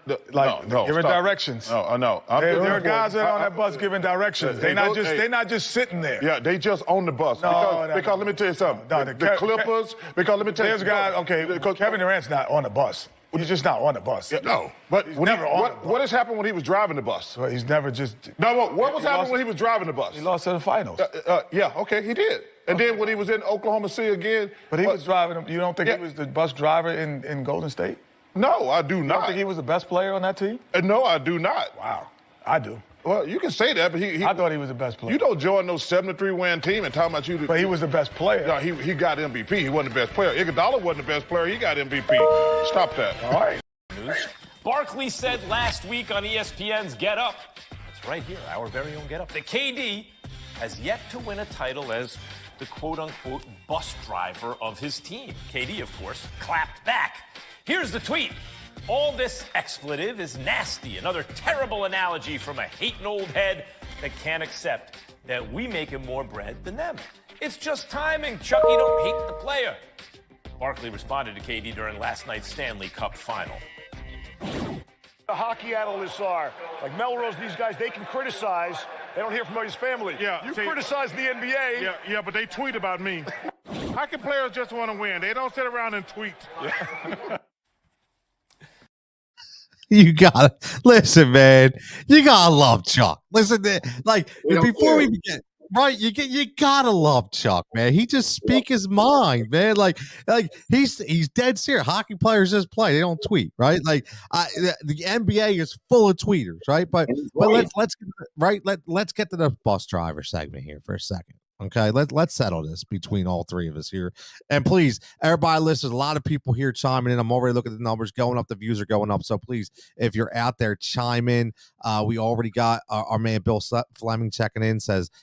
giving directions. There are guys that are on that bus giving directions. They're not just sitting there. Yeah, they just on the bus. Because let me tell you something. The Clippers. Because let me tell you. There's guys. Okay, Kevin Durant's not on the bus. He's just not on the bus. Yeah, no, but what has happened when he was driving the bus? Well, he's never just. No, what was happening when he was driving the bus? He lost to the finals. Yeah, okay, he did. And then when he was in Oklahoma City again. But he was driving. You don't think he was the bus driver in Golden State? No, I do not. You don't think he was the best player on that team? No, I do not. Wow, I do. Well, you can say that, but I thought he was the best player. You don't join no 73-win team and talk about you. But he was the best player. No, he got MVP. He wasn't the best player. Iguodala wasn't the best player. He got MVP. Stop that. All right. Barkley said last week on ESPN's Get Up, that's right here, our very own Get Up, that KD has yet to win a title as the quote-unquote bus driver of his team. KD, of course, clapped back. Here's the tweet. All this expletive is nasty. Another terrible analogy from a hating old head that can't accept that we make him more bread than them. It's just timing. Chucky, don't hate the player. Barkley responded to KD during last night's Stanley Cup final. The hockey analysts are like Melrose. These guys, they can criticize. They don't hear from his family. Yeah, you criticize the NBA. Yeah, but they tweet about me. Hockey players just want to win. They don't sit around and tweet. You gotta listen, man. You gotta love Chuck. Listen, before we begin, right? You gotta love Chuck, man. He just speak his mind, man. Like he's dead serious. Hockey players just play; they don't tweet, right? The NBA is full of tweeters, right? But let's get to the bus driver segment here for a second. Okay, let's settle this between all three of us here. And please, everybody listen, a lot of people here chiming in. I'm already looking at the numbers going up. The views are going up. So please, if you're out there, chime in. We already got our man Bill Fleming checking in.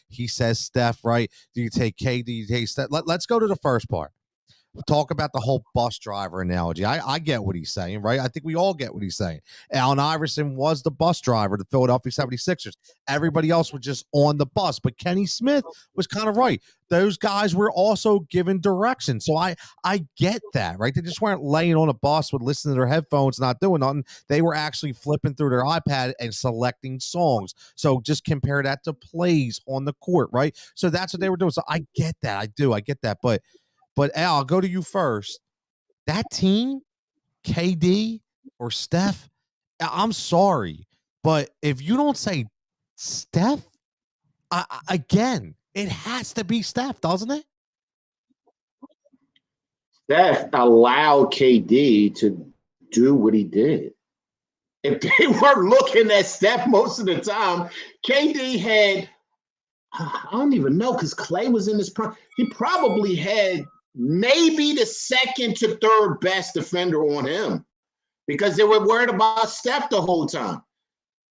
He says Steph, right? Do you take KD? Do you take Steph? Let's go to the first part. talk about the whole bus driver analogy. I get what he's saying, right? I think we all get what he's saying. Allen Iverson was the bus driver, the Philadelphia 76ers. Everybody else was just on the bus. But Kenny Smith was kind of right. Those guys were also given direction. So I get that, right? They just weren't laying on a bus with listening to their headphones, not doing nothing. They were actually flipping through their iPad and selecting songs. So just compare that to plays on the court, right? So that's what they were doing. So I get that. I get that. But Al, I'll go to you first. That team, KD or Steph, I'm sorry, but if you don't say Steph, again, it has to be Steph, doesn't it? Steph allowed KD to do what he did. If they weren't looking at Steph most of the time, KD had, I don't even know, because Clay was in his prime. He probably had maybe the second to third best defender on him because they were worried about Steph the whole time.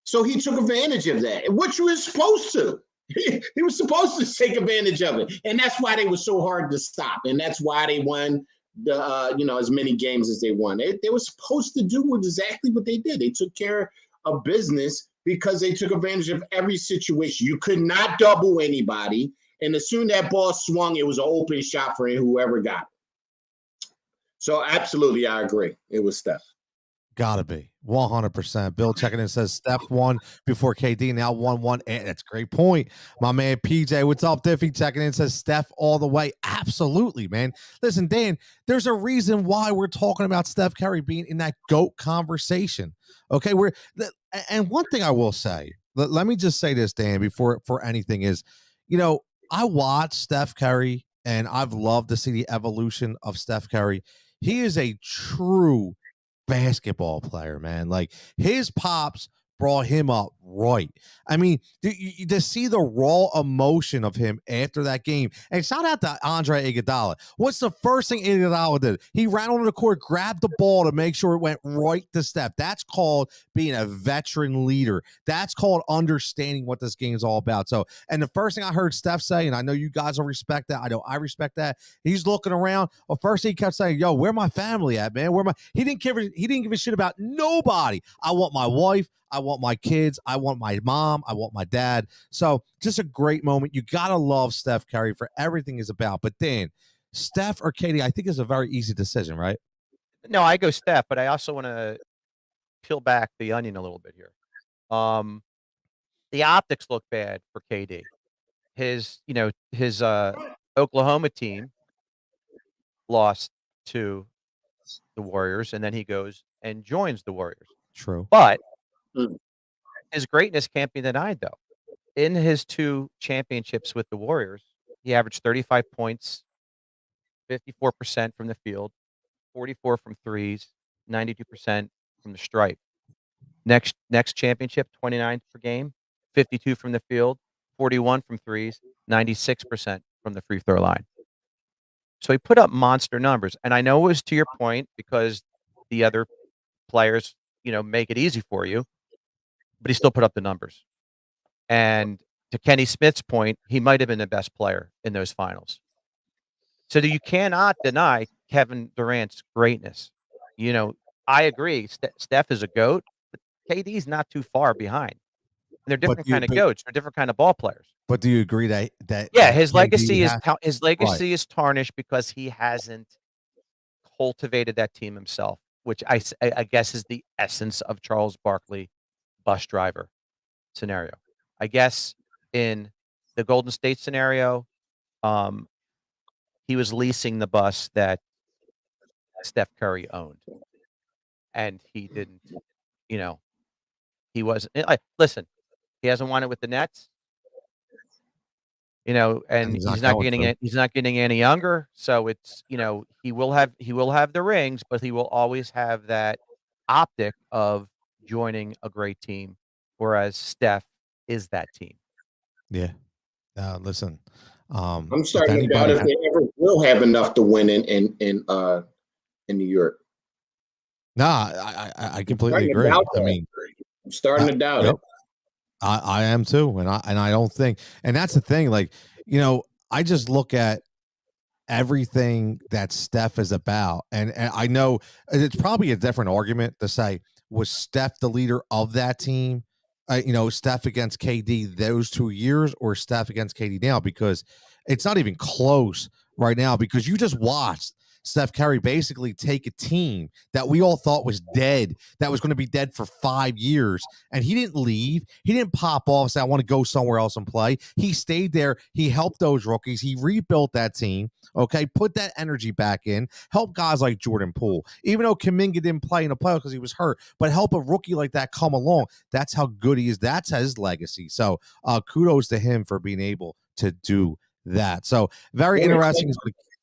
So he took advantage of that, which he was supposed to. He was supposed to take advantage of it. And that's why they were so hard to stop. And that's why they won as many games as they won. They were supposed to do exactly what they did. They took care of business because they took advantage of every situation. You could not double anybody. And as soon as that ball swung, it was an open shot for whoever got it. So absolutely, I agree. It was Steph. Gotta be 100%. Bill checking in says Steph won before KD, now 1-1. And that's a great point. My man PJ, what's up? Diffie checking in says Steph all the way. Absolutely, man. Listen, Dan, there's a reason why we're talking about Steph Curry being in that GOAT conversation. Okay, and one thing I will say, let me just say this, Dan, before anything is, I watch Steph Curry, and I've loved to see the evolution of Steph Curry. He is a true basketball player, man. Like, his pops brought him up right. I mean, to see the raw emotion of him after that game. And shout out to Andre Iguodala. What's the first thing Iguodala did? He ran onto the court, grabbed the ball to make sure it went right to Steph. That's called being a veteran leader. That's called understanding what this game is all about. So, and the first thing I heard Steph say, and I know you guys will respect that. I know I respect that. He's looking around. Well, first he kept saying, "Yo, where my family at, man? He didn't give a shit about nobody. I want my wife. I want my kids. I want my mom. I want my dad." So just a great moment. You got to love Steph Curry for everything he's about. But Dan, Steph or Katie, I think is a very easy decision, right? No, I go Steph, but I also want to peel back the onion a little bit here. The optics look bad for KD. His Oklahoma team lost to the Warriors, and then he goes and joins the Warriors. True. But his greatness can't be denied, though. In his 2 championships with the Warriors, he averaged 35 points, 54% from the field, 44 from threes, 92% from the stripe. Next championship, 29 per game, 52 from the field, 41 from threes, 96% from the free throw line. So he put up monster numbers. And I know it was to your point because the other players, make it easy for you, but he still put up the numbers. And to Kenny Smith's point, he might have been the best player in those finals. So you cannot deny Kevin Durant's greatness. I agree. Steph is a GOAT, but KD's not too far behind. And they're different kind of GOATs. They're different kind of ball players. But do you agree that his legacy is tarnished because he hasn't cultivated that team himself, which I guess is the essence of Charles Barkley bus driver scenario. I guess in the Golden State scenario, he was leasing the bus that Steph Curry owned, and he didn't. He wasn't. Listen, he hasn't won it with the Nets. And he's not getting it. He's not getting any younger. So it's he will have the rings, but he will always have that optic of joining a great team, whereas Steph is that team. Yeah. Listen, I'm starting to doubt if they ever will have enough to win in New York. Nah, I completely agree. I mean, I'm starting to doubt it. I am too, and I don't think, and that's the thing. Like, I just look at everything that Steph is about. And I know it's probably a different argument to say, was Steph the leader of that team? Steph against KD those 2 years, or Steph against KD now, because it's not even close right now, because you just watched Steph Curry basically take a team that we all thought was dead, that was going to be dead for 5 years, and he didn't leave. He didn't pop off and say, I want to go somewhere else and play. He stayed there. He helped those rookies. He rebuilt that team, okay, put that energy back in, help guys like Jordan Poole, even though Kuminga didn't play in the playoffs because he was hurt, but help a rookie like that come along. That's how good he is. That's his legacy. So kudos to him for being able to do that. So very interesting,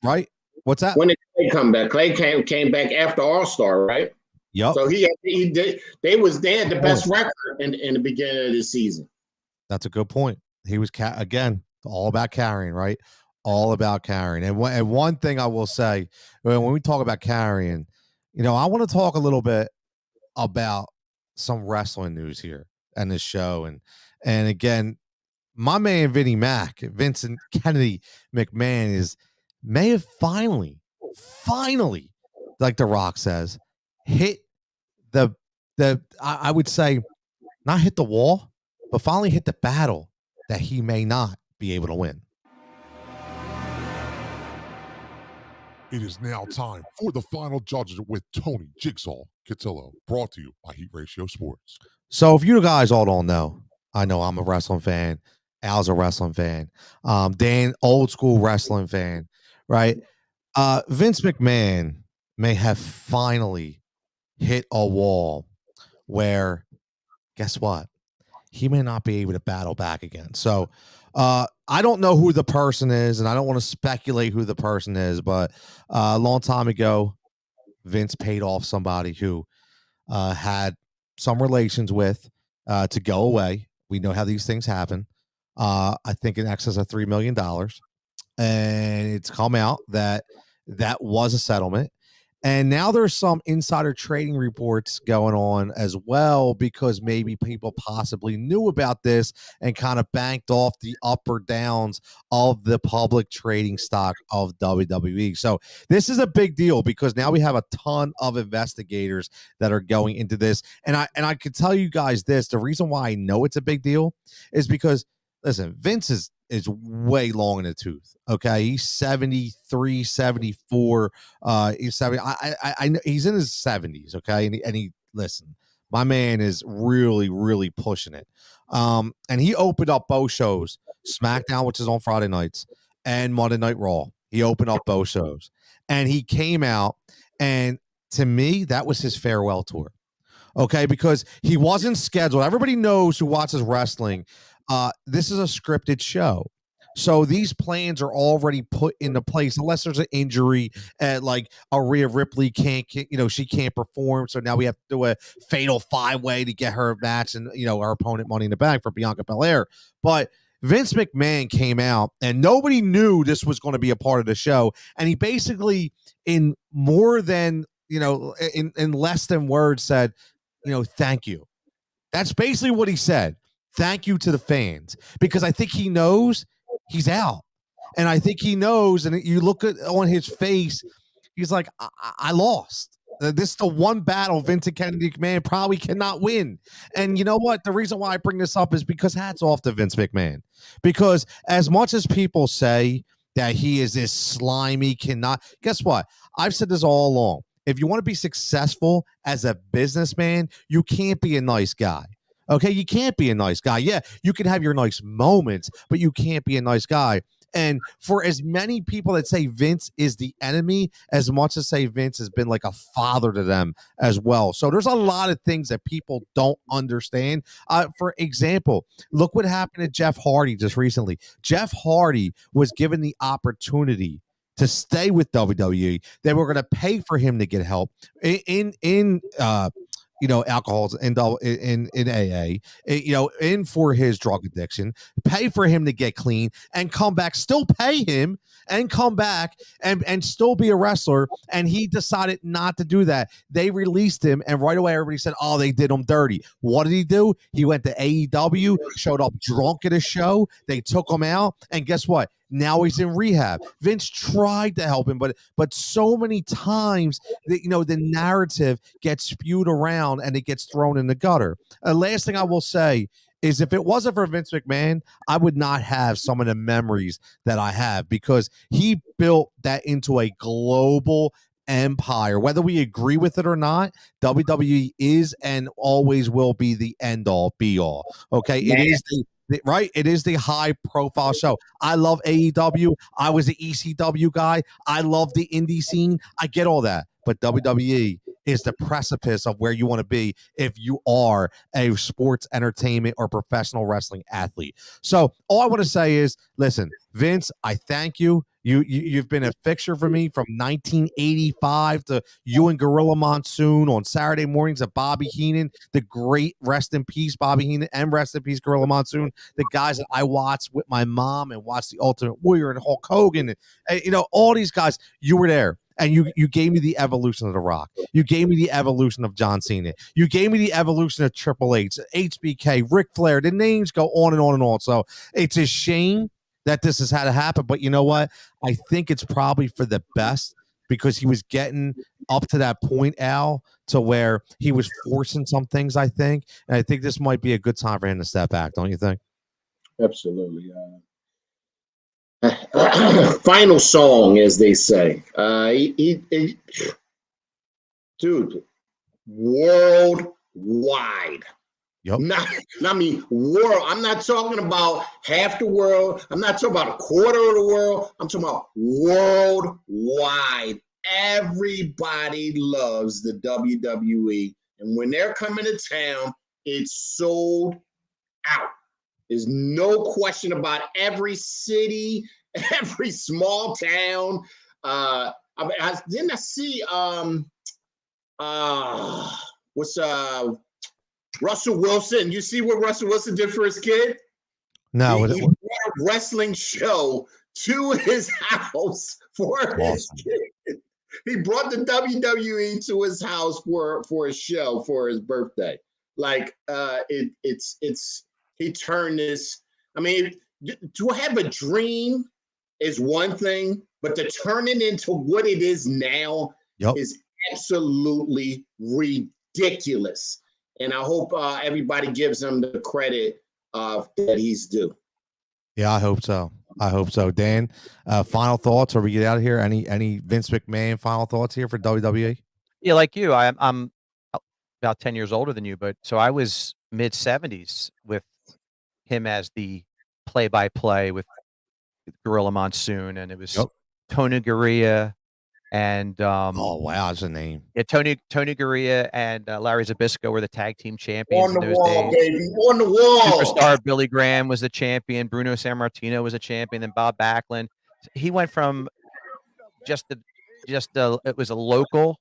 right? What's that? When did Clay come back? Clay came back after All-Star, right? Yep. So he did. They had the best record in the beginning of the season. That's a good point. He was again all about carrying, right? All about carrying. And one thing I will say, when we talk about carrying, I want to talk a little bit about some wrestling news here and this show. And again, my man Vincent Kennedy McMahon may have finally, like The Rock says, hit I would say not hit the wall, but finally hit the battle that he may not be able to win. It is now time for the Final Judgement with Tony Jigsaw Cutillo, brought to you by Heat Ratio Sports. So if you guys all don't know, I know I'm a wrestling fan. Al's a wrestling fan. Dan, old school wrestling fan, right? Vince McMahon may have finally hit a wall where, guess what? He may not be able to battle back again. So I don't know who the person is, and I don't want to speculate who the person is, but a long time ago, Vince paid off somebody who had some relations with to go away. We know how these things happen. I think in excess of $3 million. And it's come out that was a settlement. And now there's some insider trading reports going on as well, because maybe people possibly knew about this and kind of banked off the up or downs of the public trading stock of WWE. So this is a big deal, because now we have a ton of investigators that are going into this. And I could tell you guys this, the reason why I know it's a big deal is because, listen, Vince is way long in the tooth. Okay. He's 73, 74. He's 70. I know he's in his 70s. Okay. And he listen, my man is really, really pushing it. And he opened up both shows, SmackDown, which is on Friday nights, and Monday Night Raw. He opened up both shows, and he came out, and to me, that was his farewell tour. Okay. Because he wasn't scheduled. Everybody knows who watches wrestling. This is a scripted show. So these plans are already put into place, unless there's an injury, like Rhea Ripley she can't perform. So now we have to do a fatal 5-way to get her match and, our opponent Money in the Bank for Bianca Belair. But Vince McMahon came out and nobody knew this was going to be a part of the show. And he basically, in more than, in less than words, said, thank you. That's basically what he said. Thank you to the fans, because I think he knows he's out. And I think he knows, and you look on his face, he's like, I lost. This is the one battle Vincent Kennedy McMahon probably cannot win. And you know what? The reason why I bring this up is because hats off to Vince McMahon. Because as much as people say that he is this slimy, guess what? I've said this all along. If you want to be successful as a businessman, you can't be a nice guy. Okay, you can't be a nice guy. Yeah, you can have your nice moments, but you can't be a nice guy. And for as many people that say Vince is the enemy, as much as say Vince has been like a father to them as well. So there's a lot of things that people don't understand. For example, look what happened to Jeff Hardy just recently. Jeff Hardy was given the opportunity to stay with WWE. They were going to pay for him to get help in alcohols in AA, in for his drug addiction, pay for him to get clean and come back, still pay him and come back and still be a wrestler. And he decided not to do that. They released him, and right away everybody said, oh, they did him dirty. What did he do? He went to AEW, showed up drunk at a show. They took him out, and guess what? Now he's in rehab. Vince tried to help him, but so many times that the narrative gets spewed around and it gets thrown in the gutter. Last thing I will say is, if it wasn't for Vince McMahon, I would not have some of the memories that I have, because he built that into a global empire. Whether we agree with it or not, WWE is and always will be the end all be all. Okay, Man. it is right. It is the high profile show. I love AEW. I was an ECW guy. I love the indie scene. I get all that, but WWE is the precipice of where you want to be if you are a sports entertainment or professional wrestling athlete. So all I want to say is, listen, Vince, I thank you. You've been a fixture for me from 1985 to you and Gorilla Monsoon on Saturday mornings at Bobby Heenan, the great rest in peace Bobby Heenan, and rest in peace Gorilla Monsoon, the guys that I watched with my mom and watched the Ultimate Warrior and Hulk Hogan, and all these guys. You were there. And you gave me the evolution of The Rock. You gave me the evolution of John Cena. You gave me the evolution of Triple H, HBK, Ric Flair. The names go on and on and on. So it's a shame that this has had to happen. But you know what? I think it's probably for the best, because he was getting up to that point, Al, to where he was forcing some things, I think. And I think this might be a good time for him to step back, don't you think? Absolutely. Final song, as they say. Dude, worldwide. Yep. Not me, world. I'm not talking about half the world. I'm not talking about a quarter of the world. I'm talking about worldwide. Everybody loves the WWE. And when they're coming to town, it's sold out. There's no question about every city, every small town. Didn't I see what's Russell Wilson? You see what Russell Wilson did for his kid? No, he brought a wrestling show to his house for his kid. He brought the WWE to his house for a show for his birthday. Like he turned this. I mean, to have a dream is one thing, but to turn it into what it is now is absolutely ridiculous. And I hope everybody gives him the credit that he's due. Yeah, I hope so. Dan, final thoughts, or we get out of here? Any Vince McMahon final thoughts here for WWE? Yeah, like you, I'm about 10 years older than you, but so I was mid-70s with him as the play-by-play with Gorilla Monsoon, and it was Tony Gurria and oh wow, that's a name. Yeah, Tony Gurria and Larry Zbyszko were the tag team champions on the in those wall, days. baby, on the wall. Superstar Billy Graham was the champion. Bruno Sammartino was a champion. And Bob Backlund. He went from it was a local,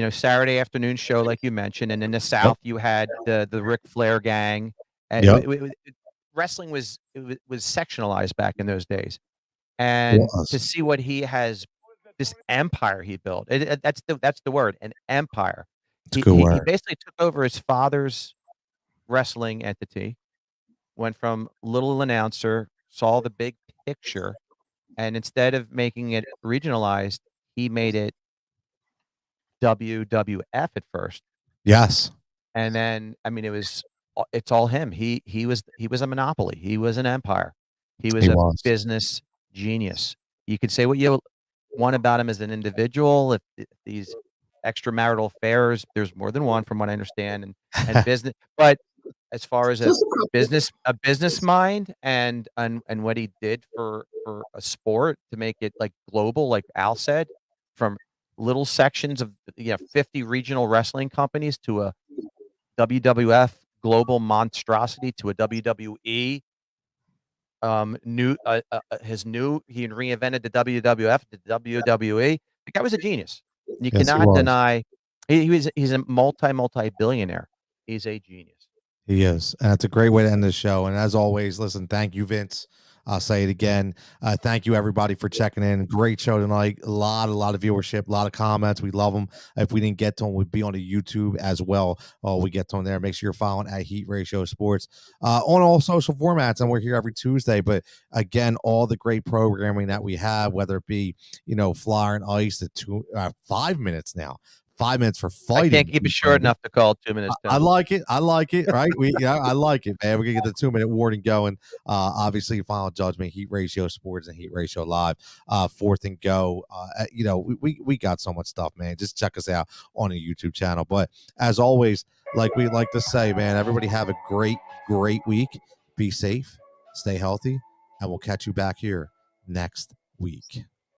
Saturday afternoon show, like you mentioned, and in the South you had the Ric Flair gang, and wrestling was sectionalized back in those days, and to see what he has, this empire he built, that's the word, an empire. He basically took over his father's wrestling entity, went from little announcer, saw the big picture, and instead of making it regionalized, he made it WWF at first. Yes. And then, I mean, it's all him. He was a monopoly. He was an empire. He was business genius. You could say what you want about him as an individual. If these extramarital affairs, there's more than one, from what I understand, and business. But as far as a business mind and what he did for a sport to make it like global, like Al said, from little sections of 50 regional wrestling companies to a WWF global monstrosity to a WWE he reinvented the WWF, the WWE. The guy was a genius. You cannot deny he's a multi-billionaire. He's a genius. He is. And that's a great way to end the show. And as always, listen, thank you, Vince. I'll say it again. Thank you, everybody, for checking in. Great show tonight. A lot of viewership, a lot of comments. We love them. If we didn't get to them, we'd be on the YouTube as well. We get to them there. Make sure you're following at Heat Ratio Sports on all social formats. And we're here every Tuesday. But again, all the great programming that we have, whether it be, Flyer and Ice, 5 minutes now. 5 minutes for fighting. I can't keep it short enough to call 2 minutes. I like it. I like it. Right? I like it, man. We're gonna get the 2 minute warning going. Obviously, Final Judgment, Heat Ratio Sports, and Heat Ratio Live. Fourth and Go. We got so much stuff, man. Just check us out on the YouTube channel. But as always, like we like to say, man, everybody have a great week. Be safe, stay healthy, and we'll catch you back here next week.